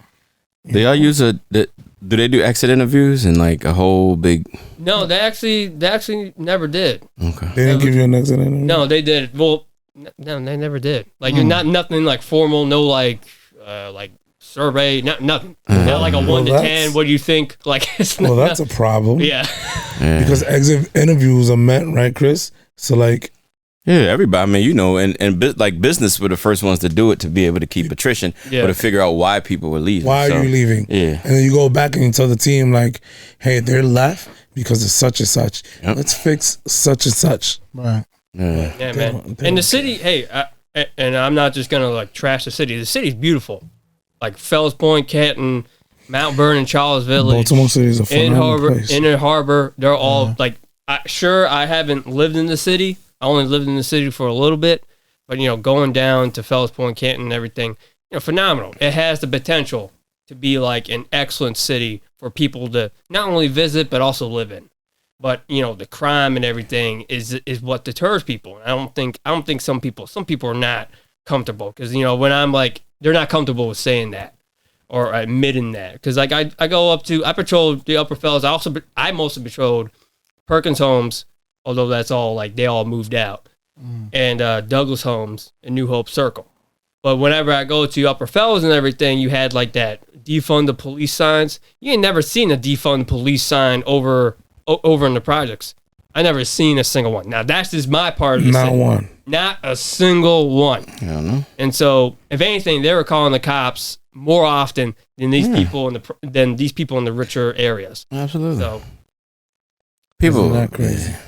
Do y'all use do they do exit interviews and like a whole big? No, they actually never did. Okay. They didn't give you an exit interview? No, they did. Well, no, they never did. Like, you're nothing like formal, no like survey, nothing. Not like a 1 to 10. What do you think? Like, it's not, that's a problem. Yeah. Because exit interviews are meant, right, Chris? So like, yeah, everybody. I mean, and like business were the first ones to do it to be able to keep attrition, or to figure out why people were leaving. Why are you leaving? Yeah, and then you go back and you tell the team like, hey, they're left because of such and such. Yep. Let's fix such and such. Right. Yeah, man. And the city, hey, and I'm not just gonna like trash the city. The city's beautiful, like Fells Point, Canton, Mount Vernon, Charles Village, Baltimore City is a phenomenal place. Inner Harbor. They're all like, I haven't lived in the city. I only lived in the city for a little bit, but going down to Fells Point, Canton, and everything, phenomenal. It has the potential to be like an excellent city for people to not only visit but also live in. But the crime and everything is what deters people. And I don't think some people are not comfortable because when I'm like, they're not comfortable with saying that or admitting that, because like I patrol the Upper Fells. I mostly patrolled Perkins Homes, although that's all like they all moved out, and Douglas Homes and New Hope Circle. But whenever I go to Upper Fells and everything, you had like that defund the police signs. You ain't never seen a defund the police sign over in the projects. I never seen a single one. Now that's just my part of the city. Not one. Not a single one. I don't know. And so, if anything, they were calling the cops more often than these people in the richer areas. Absolutely. So people not crazy. Yeah.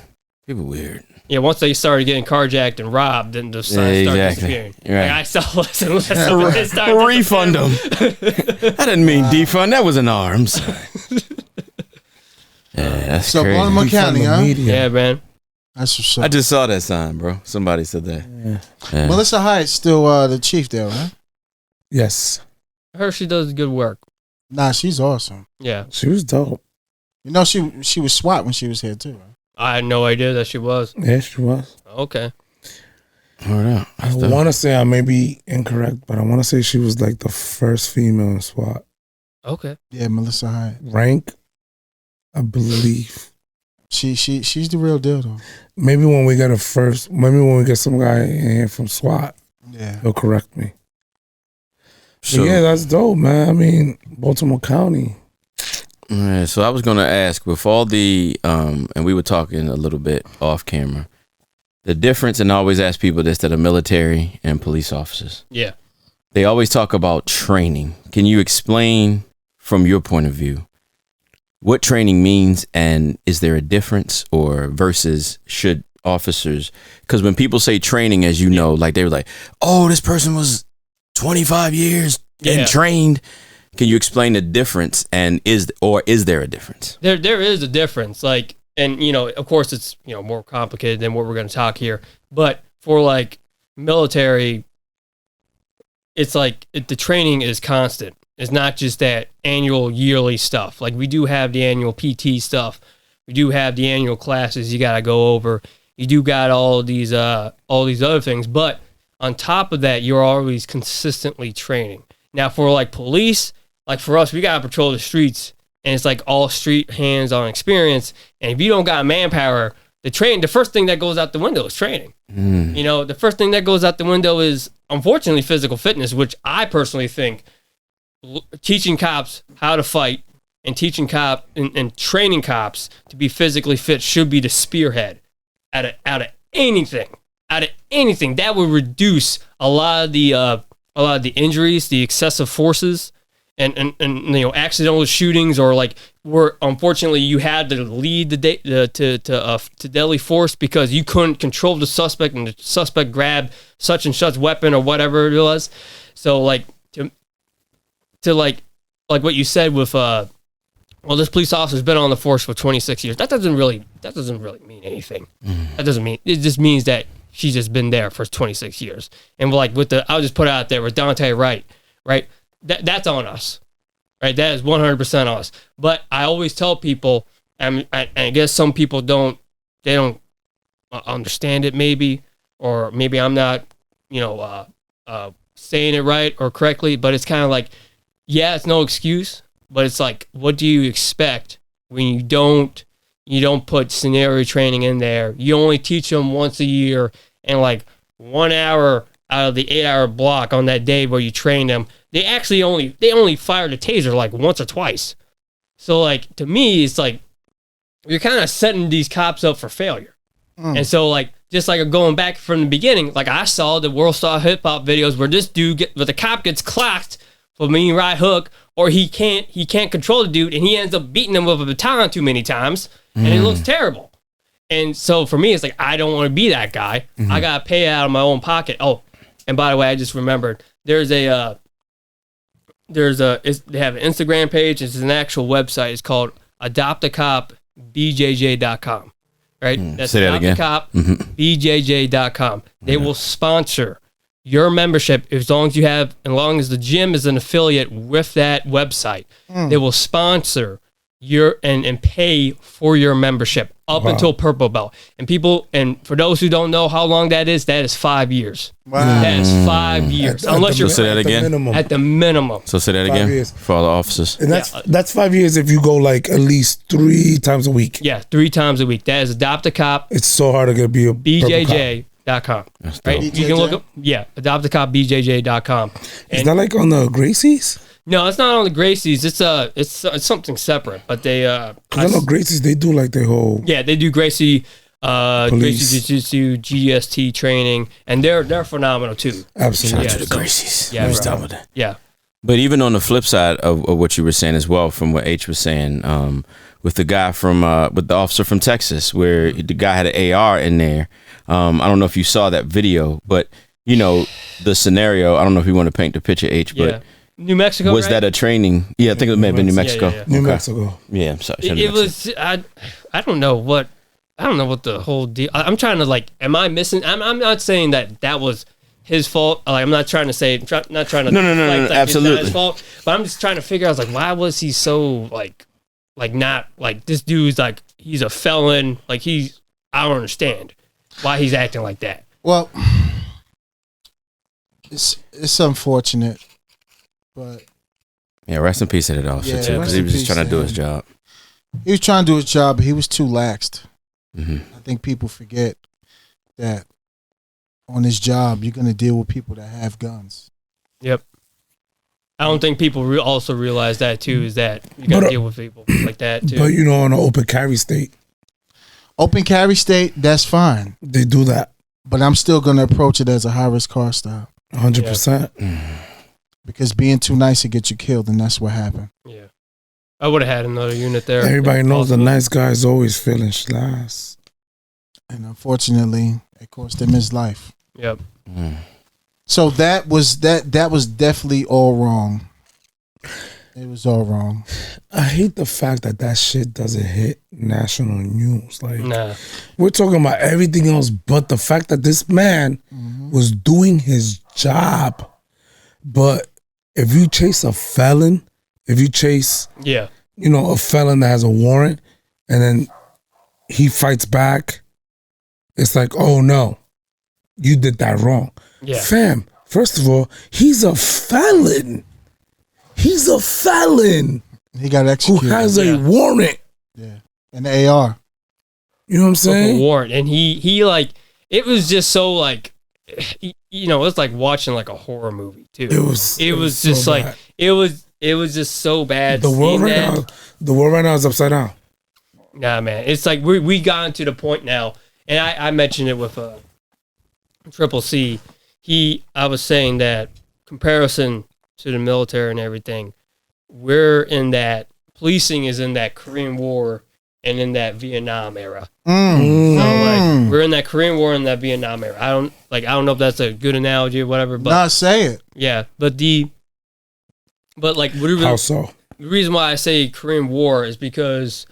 People weird. Yeah, once they started getting carjacked and robbed, then the signs started disappearing. Right. Like, I saw less and less of it. It started Refund them. I didn't mean defund. That was an arms. Yeah, that's So crazy. Baltimore County, huh? Yeah, man. That's what's up. I just saw that sign, bro. Somebody said that. Yeah. Melissa Hyatt's still the chief there, right? Yes. I heard she does good work. Nah, she's awesome. Yeah. She was dope. She was SWAT when she was here too, right? I had no idea that she was. Yeah, she was. Okay. Hold on. I want to say I may be incorrect, but I want to say she was like the first female in SWAT. Okay. Yeah, Melissa Hyatt. Rank, I believe. She's the real deal though. Maybe when we get some guy in here from SWAT, Yeah. he'll correct me. So, But yeah, that's dope, man. I mean, Baltimore County. yeah, so I was gonna ask with all the and we were talking a little bit off camera, the difference, and I always ask people this, to the military and police officers. Yeah. They always talk about training. Can you explain from your point of view what training means, and is there a difference, or versus should officers, because when people say training, as you know, like they were like, oh, this person was 25 years and trained. Can you explain the difference, and is there a difference? There is a difference. Like, and of course it's more complicated than what we're going to talk here. But for like military, it's like the training is constant. It's not just that annual, yearly stuff. Like we do have the annual PT stuff. We do have the annual classes you got to go over. You do got all these other things. But on top of that, you're always consistently training. Now for like police, like for us, we got to patrol the streets, and it's like all street hands-on experience. And if you don't got manpower, the first thing that goes out the window is training. The first thing that goes out the window is, unfortunately, physical fitness, which I personally think teaching cops how to fight and teaching and training cops to be physically fit should be the spearhead out of anything. That would reduce a lot of the injuries, the excessive forces, and accidental shootings, or like where unfortunately you had to lead to deadly force because you couldn't control the suspect, and the suspect grabbed such and such weapon or whatever it was. So like to like what you said with this police officer's been on the force for 26 years. That doesn't really mean anything. That doesn't mean, it just means that she's just been there for 26 years. And like I'll just put it out there with Dante Wright, right? That's on us, right? That is 100% on us. But I always tell people, and I guess some people don't understand it maybe, or maybe I'm not, saying it right or correctly, but it's kind of like, yeah, it's no excuse, but it's like, what do you expect when you don't put scenario training in there? You only teach them once a year, and like 1 hour out of the 8-hour block on that day where you train them, they only fired a taser like once or twice. So like, to me, it's like you're kind of setting these cops up for failure. And so like, just like going back from the beginning, like I saw the World Star Hip Hop videos where this dude where the cop gets clocked for mean right hook, or he can't control the dude, and he ends up beating him with a baton too many times, and it looks terrible. And so for me, it's like, I don't want to be that guy. I got to pay out of my own pocket. Oh, and by the way, I just remembered they have an Instagram page. It's an actual website. It's called adoptacopbjj.com. Right? That's Say that again. adoptacopbjj.com. They will sponsor your membership as long as the gym is an affiliate with that website. They will sponsor and pay for your membership up until purple belt. And for those who don't know how long that is 5 years. Wow. That is 5 years. Unless you're say that again. At the minimum. So say that again for all the officers. And that's 5 years if you go like at least 3 times a week. Yeah, 3 times a week. That is Adopt a Cop. It's so hard to be a BJJ.com. Right? You can look up, adoptacopbjj.com. Is that like on the Gracies? No, it's not on the Gracies. It's something separate. But they because I know Gracies, they do like their whole they do Gracie Gracie Jiu-Jitsu, GST training, and they're phenomenal too. Absolutely. Shout out to the Gracies. Yeah, Let's start with that. Yeah. But even on the flip side of what you were saying as well, from what H was saying, with the guy with the officer from Texas, where the guy had an AR in there. I don't know if you saw that video, but the scenario. I don't know if you want to paint the picture, H, but New Mexico. Was that a training? Yeah, I think it may have been New Mexico. Yeah. New Mexico. Yeah, I'm sorry. It was. I don't know what the whole deal. I'm trying to Am I missing? I'm not saying that was his fault. I'm not trying to say. Not trying to. No, absolutely. It's not his fault. But I'm just trying to figure out why was he so not this dude's he's a felon. I don't understand why he's acting like that. Well, it's unfortunate, but yeah, rest in peace to that officer too, because he was just trying to do his job. He was trying to do his job, but he was too laxed. Mhm. I think people forget that on this job, you're going to deal with people that have guns. Yep. I don't think people also realize that too. Is that you got to deal with people like that too. But you know, on an open carry state, Open carry state, that's fine. they do that But I'm still going to approach it as a high-risk car stop. 100%. Because being too nice will get you killed, and that's what happened. Yeah. I would have had another unit there. Everybody if knows the possible. nice guy is always feeling slass. And unfortunately, it cost him his life. Yep. So that was definitely all wrong. It was all wrong. I hate the fact that shit doesn't hit national news. Like, Nah. we're talking about everything else but the fact that this man was doing his job. But if you chase a felon, if you chase, Yeah. you know, a felon that has a warrant and then he fights back, it's like, oh no, you did that wrong. Yeah. Fam, first of all, he's a felon. He's a felon He got who executed. has a Yeah. warrant. Yeah. And the AR. You know what I'm Took a saying? warrant, and he like it was just so like, you know, it's like watching like a horror movie too. It was just so like bad. it was just so bad. The world seeing right that. now, the world right now is upside down. Nah, man, it's like we gotten to the point now, and I mentioned it with Triple C. I was saying that comparison to the military and everything, we're in that policing is in that Korean War and in that Vietnam era. So like we're in that Korean War and that Vietnam era. I don't know if that's a good analogy or whatever, but Not say it. yeah, but like How so? the reason why I say Korean War is because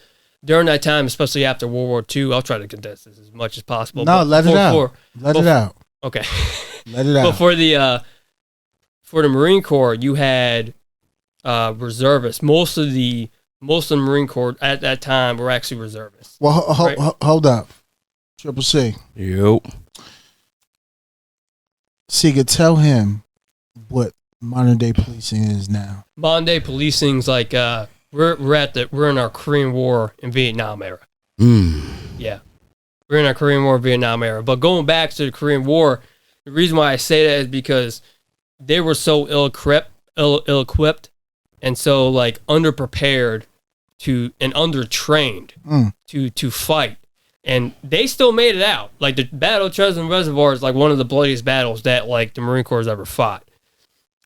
during that time, especially after World War II, I'll try to condense this as much as possible. No, but let it out. Let it before- out. Okay. Let it But out. for the Marine Corps, you had reservists. Most of the Marine Corps at that time were actually reservists. Well, Right. hold up. Triple C. Yep. Seega, tell him what modern day policing is now. Modern day policing's like we're in our Korean War and Vietnam era. Yeah. We're in our Korean War, Vietnam era. But going back to the Korean War, the reason why I say that is because they were so ill-equipped and so like underprepared and undertrained to fight. And they still made it out. Like the Battle of Chosin Reservoir is like one of the bloodiest battles that like the Marine Corps has ever fought.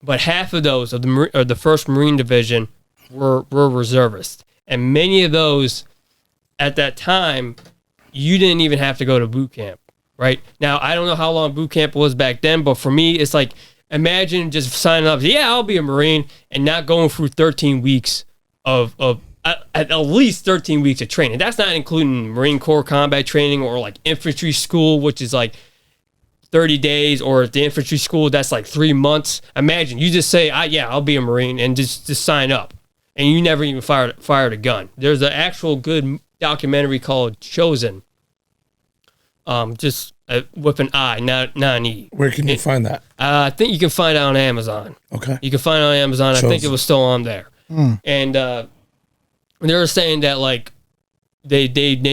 But half of those of the First Marine Division were reservists, and many of those at that time, you didn't even have to go to boot camp. Right now, I don't know how long boot camp was back then, but for me, it's like imagine just signing up. Yeah, I'll be a Marine, and not going through 13 weeks of at least 13 weeks of training. That's not including Marine Corps combat training or like infantry school, which is like 30 days, or at the infantry school, that's like 3 months. Imagine you just say, I'll be a Marine, and just sign up. And you never even fired a gun. There's an actual good documentary called Chosen. Just with an I, not an E. Where can you find that? I think you can find it on Amazon. Okay. You can find it on Amazon. I think it Chosen. was still on there. And they were saying that like they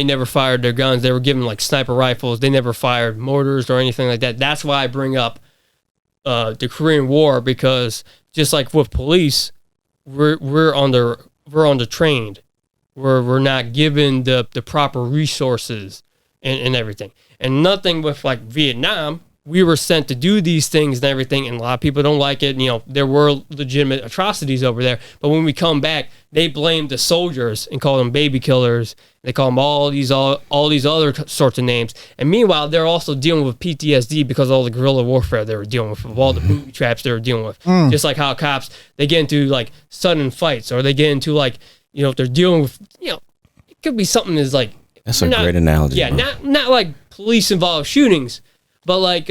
never fired their guns. They were given like sniper rifles. They never fired mortars or anything like that. That's why I bring up the Korean War, because just like with police, we're undertrained. We're not given the proper resources and everything. And nothing with like Vietnam, we were sent to do these things and everything, and a lot of people don't like it. You know, there were legitimate atrocities over there, but when we come back, they blame the soldiers and call them baby killers. They call them all these other sorts of names. And meanwhile, they're also dealing with PTSD because of all the guerrilla warfare they were dealing with all the booby traps they were dealing with. Just like how cops, they get into like sudden fights, or they get into like, you know, they're dealing with, you know, it could be something that's like, That's a great analogy. yeah, bro. not like police involved shootings, but like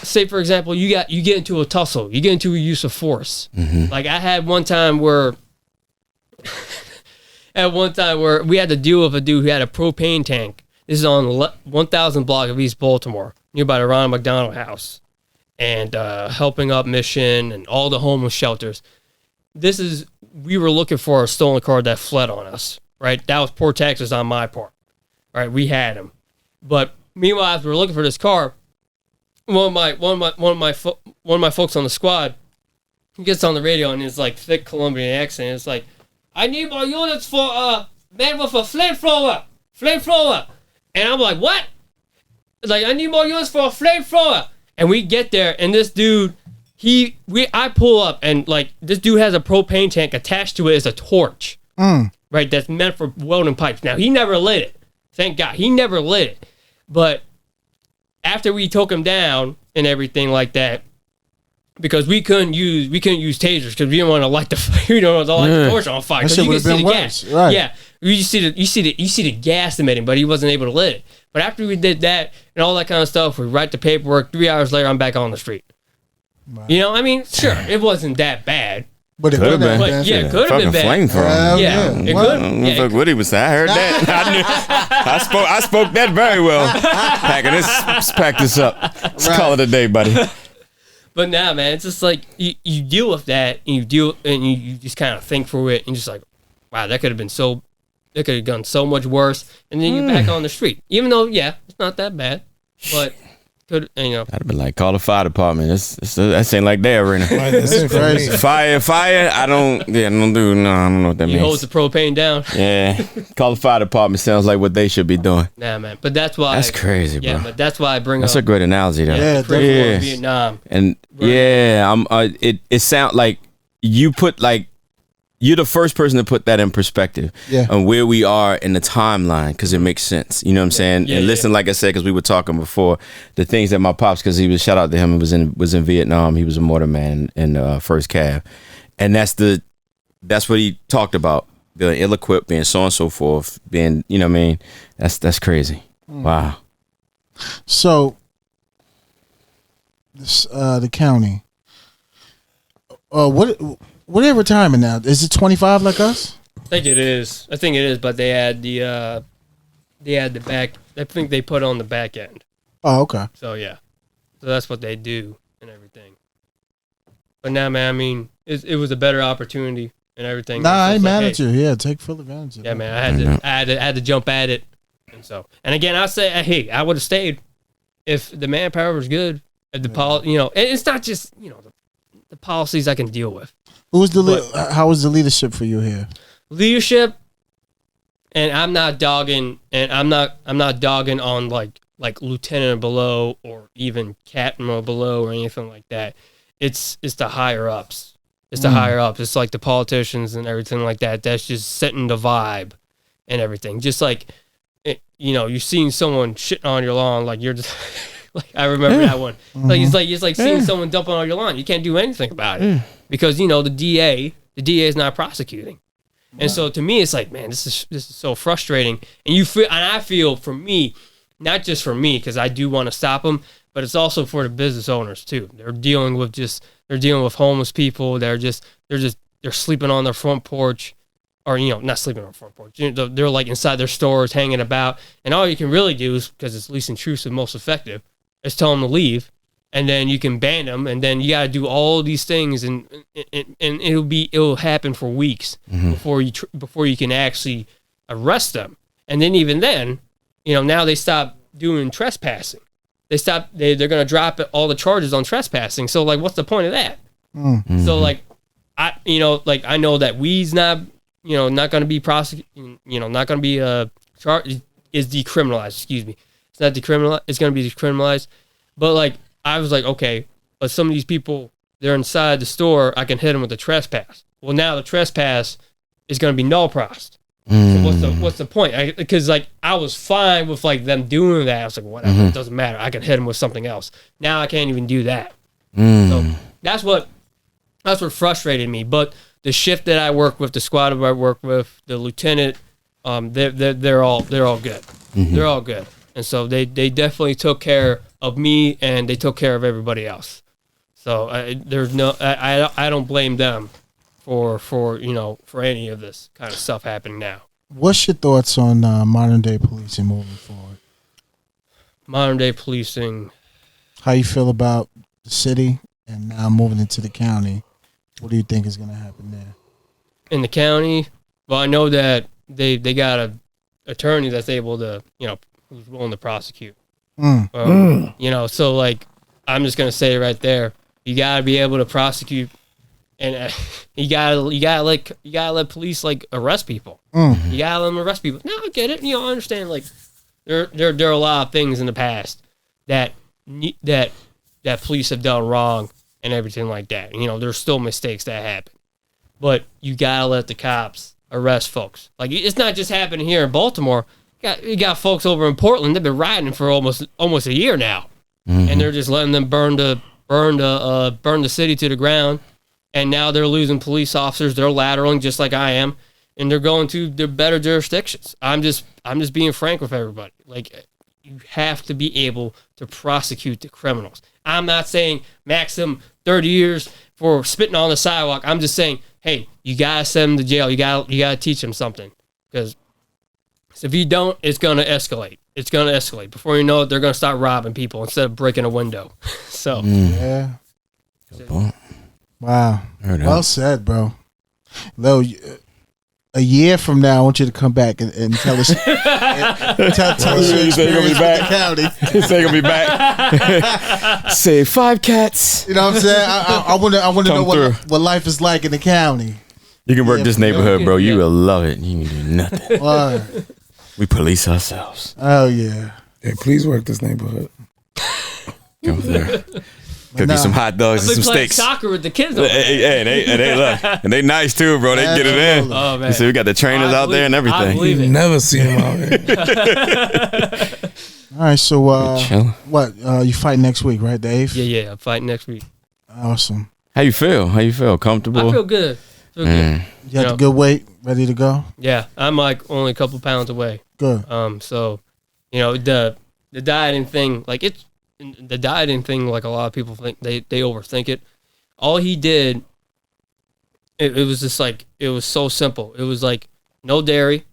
say for example, you get into a tussle, you get into a use of force. Like I had one time where we had to deal with a dude who had a propane tank. This is on 1000 block of East Baltimore, nearby the Ronald McDonald House, and helping up Mission and all the homeless shelters. We were looking for a stolen car that fled on us, right? That was poor taxes on my part, right? We had him, but meanwhile, as we were looking for this car, one of my folks on the squad, he gets on the radio and it's like thick Colombian accent. It's like, I need more units for man with a flamethrower. And I'm like, what? It's like, I need more units for a flamethrower. And we get there, and this dude, I pull up, and like this dude has a propane tank attached to it as a torch, right? That's meant for welding pipes. Now he never lit it. Thank God, he never lit it. But after we took him down and everything like that, because we couldn't use tasers because we didn't want to light the torch on fire. That shit would have been worse, right? Yeah, you see the gas emitting, but he wasn't able to lit it. But after we did that and all that kind of stuff, we write the paperwork. 3 hours later, I'm back on the street. Right. You know, I mean, sure, it wasn't that bad. But it could have been. But yeah, it could have been bad. Yeah, it could. Yeah, what he was saying. I heard that. I spoke that very well. Let's pack this up. Let's call it a day, buddy. But nah, man, it's just like you deal with that, and you just kind of think through it, and just like, wow, that could have gone so much worse, and then you're back on the street. Even though, yeah, it's not that bad, but could I'd have been like, call the fire department. That ain't like their arena. Right, that's crazy. Fire. I don't know what that means. You hold the propane down. Yeah, call the fire department. Sounds like what they should be doing. Nah, man, but that's why. That's crazy, bro. Yeah, but that's why I bring That's up. a great analogy, though. Yeah, definitely. Vietnam. And it sounds like you're the first person to put that in perspective on where we are in the timeline, because it makes sense. You know what I'm saying? Yeah, and listen, like I said, because we were talking before, the things that my pops, because he was, shout out to him, was in Vietnam. He was a mortarman in first Cav, and that's what he talked about, being ill-equipped, being so on and so forth, being, you know what I mean? That's crazy. Wow. So, this the county. What are retirement now? Is it 25 like us? I think it is, but they had the back. I think they put on the back end. Oh, okay. So yeah, so that's what they do and everything. But now, man, I mean, it was a better opportunity and everything. Nah, I ain't mad at you. Yeah, take full advantage of it. Yeah, man, I had to jump at it, and again, I say, hey, I would have stayed if the manpower was good. If the and it's not just the policies I can deal with. How was the leadership for you here? Leadership, and I'm not dogging on like lieutenant or below, or even captain or below, or anything like that. It's the higher ups. It's the higher ups. It's like the politicians and everything like that. That's just setting the vibe and everything. Just like you're seeing someone shitting on your lawn, like you're just. Like I remember that one. Like it's like seeing someone dumping on your lawn. You can't do anything about it because the DA is not prosecuting, and so to me it's like, man, this is so frustrating. And I feel for me, not just for me because I do want to stop them, but it's also for the business owners too. They're dealing with homeless people. They're sleeping on their front porch, or not sleeping on their front porch. They're like inside their stores hanging about, and all you can really do is, because it's least intrusive, most effective, is tell them to leave, and then you can ban them, and then you got to do all these things, and it'll happen for weeks before you can actually arrest them. And then even then, now they stop doing trespassing. They're gonna drop all the charges on trespassing. So like, what's the point of that? So like, I know that weed's not gonna be prosecuted. Not gonna be charged. Is decriminalized. Excuse me. It's not decriminalized. It's going to be decriminalized. But like, I was like, okay, but some of these people, they're inside the store. I can hit them with a trespass. Well, now the trespass is going to be null prost. So what's the point? Because like, I was fine with like them doing that. I was like, whatever, it doesn't matter. I can hit them with something else. Now I can't even do that. So that's what frustrated me. But the shift that I work with, the squad that I work with, the lieutenant, they're all good. They're all good. And so they definitely took care of me, and they took care of everybody else. So I don't blame them for any of this kind of stuff happening now. What's your thoughts on modern day policing moving forward? Modern day policing. How you feel about the city and now moving into the county? What do you think is going to happen there? In the county, well, I know that they got a attorney that's able to, who's willing to prosecute. So like, I'm just gonna say right there, you gotta be able to prosecute, and you gotta let police like arrest people. You gotta let them arrest people. No, I get it. I understand. Like, there are a lot of things in the past that police have done wrong and everything like that. There's still mistakes that happen, but you gotta let the cops arrest folks. Like, it's not just happening here in Baltimore. You got folks over in Portland. They've been riding for almost a year now, and they're just letting them burn the city to the ground. And now they're losing police officers. They're lateraling just like I am, and they're going to their better jurisdictions. I'm just being frank with everybody. Like, you have to be able to prosecute the criminals. I'm not saying max them 30 years for spitting on the sidewalk. I'm just saying, hey, you gotta send them to jail. You gotta teach them something, because if you don't, it's gonna escalate. It's gonna escalate. Before you know it, they're gonna start robbing people instead of breaking a window. So yeah. Wow. Well said, bro. Lil, a year from now, I want you to come back and tell us. tell us your experience with the county. You say you're gonna be back. Say 5 cats. You know what I'm saying? I want to know what life is like in the county. You can work this neighborhood, bro. You will love it. You can do nothing. Why? We police ourselves. Oh yeah. Yeah, please work this neighborhood. Come there. Could be some hot dogs and some steaks. Soccer with the kids. They look, and they nice too, bro. They get it in. Oh man! You see, we got the trainers out there and everything. I believe it. Never seen them out here. All right, so what? You fight next week, right, Dave? Yeah. I'm fighting next week. Awesome. How you feel? Comfortable? I feel good. Good. You got the good weight, ready to go? Yeah, I'm like only a couple pounds away. Good. So, the dieting thing, like like a lot of people think they overthink it. All he did, it was just like, it was so simple. It was like, no dairy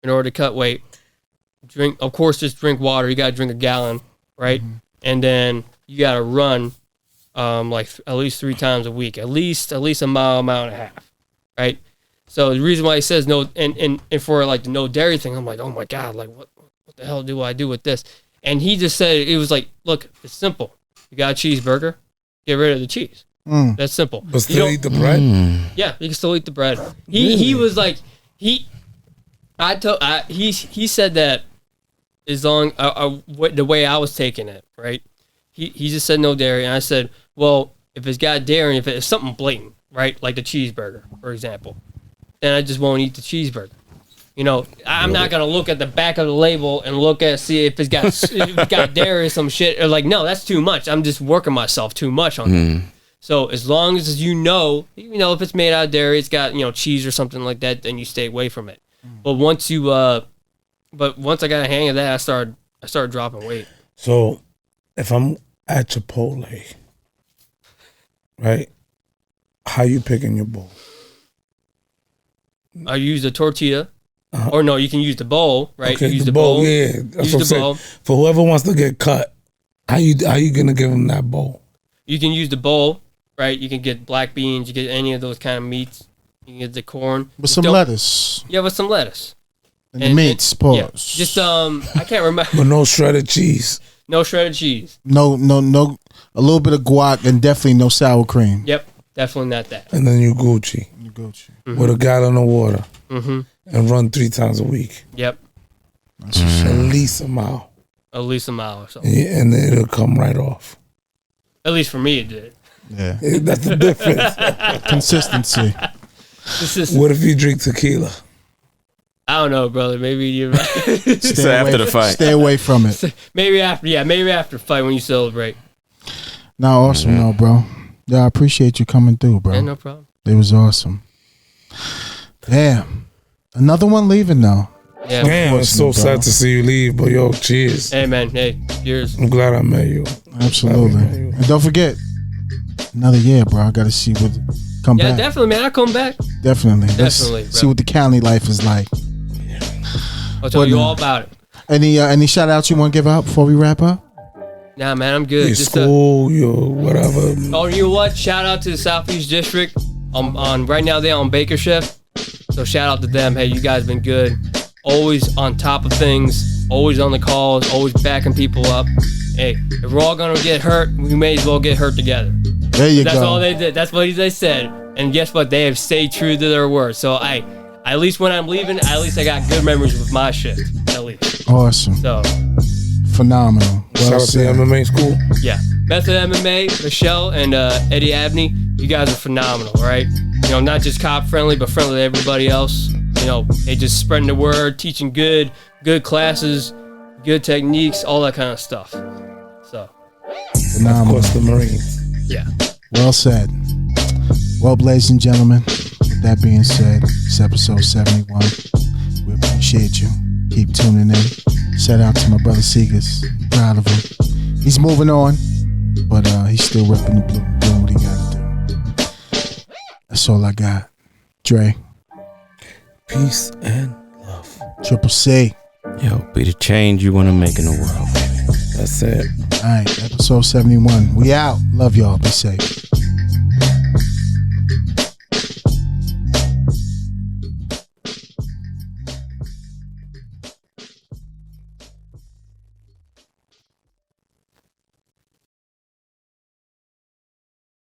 in order to cut weight. Just drink water. You got to drink a gallon, right? Mm-hmm. And then you got to run like at least 3 times a week, at least a mile and a half, right? So the reason why he says no, and for like the no dairy thing, I'm like, oh my God, like what the hell do I do with this? And he just said, it was like, look, it's simple. You got a cheeseburger, get rid of the cheese. That's simple. But still eat the bread? Yeah, you can still eat the bread. He was like, he said that as long, the way I was taking it, right? He just said no dairy. And I said, well, if it's got dairy, if it's something blatant, right? Like the cheeseburger, for example, then I just won't eat the cheeseburger. I'm not gonna look at the back of the label and see if it's got dairy or some shit. Or like, no, that's too much. I'm just working myself too much on that. So as long as if it's made out of dairy, it's got cheese or something like that, then you stay away from it. But once I got a hang of that, I started dropping weight. So if I'm at Chipotle, right? How you picking your bowl? I use the tortilla. Or no, you can use the bowl, right? Okay, use the bowl. Yeah, that's what I'm saying. For whoever wants to get cut, how you gonna give them that bowl? You can use the bowl, right? You can get black beans. You get any of those kind of meats. You can get the corn with some lettuce. Yeah, with some lettuce and the meats. Pause. Yeah, just I can't remember. But no shredded cheese. No shredded cheese. No. A little bit of guac and definitely no sour cream. Yep, definitely not that. And then you Gucci. With a gallon of water. And run 3 times a week. Yep. At least a mile. At least a mile or something. Yeah, and then it'll come right off. At least for me, it did. Yeah. That's the difference. Consistency. What if you drink tequila? I don't know, brother. Maybe you're right. Stay after the fight. Stay away from it. Maybe after the fight when you celebrate. No, awesome, no, bro. Yeah, I appreciate you coming through, bro. Yeah, no problem. It was awesome. Damn. Another one leaving though. Yeah. Damn, it's so sad to see you leave, but yo, cheers. Hey, man. Hey, cheers. I'm glad I met you. Absolutely. And don't forget, another year, bro. I got to see what come back. Yeah, definitely, man. I'll come back. Definitely. Let's Definitely, see what the county life is like. I'll tell you all about it. Any shout outs you want to give out before we wrap up? Nah, man, I'm good. Your school, your whatever. Oh, you know what? Shout out to the Southeast District. On right now they're on Baker Shift. So shout out to them. Hey, you guys been good. Always on top of things. Always on the calls. Always backing people up. Hey, if we're all gonna get hurt, we may as well get hurt together. There you That's go. all they did. That's what they said. And guess what? They have stayed true to their word. So at least when I'm leaving, at least I got good memories with my shift. At least. Awesome. So Phenomenal. Shout Well out to the said. MMA school. yeah, Method MMA, Michelle, and Eddie Abney. You guys are phenomenal, right? You know, not just cop friendly, but friendly to everybody else. You know, they just spreading the word, teaching good classes, good techniques, all that kind of stuff. So Of Phenomenal. course, the Marines. yeah. Well said. Well, ladies and gentlemen, with that being said, it's episode 71. We appreciate you. Keep tuning in. Shout out to my brother Seegers. Proud of him. He's moving on, but he's still repping the blue, doing what he got to do. That's all I got. Dre, Peace and love. Triple C. Yo, be the change you want to make in the world, baby. That's it. All right, episode 71. We out. Love y'all. Be safe.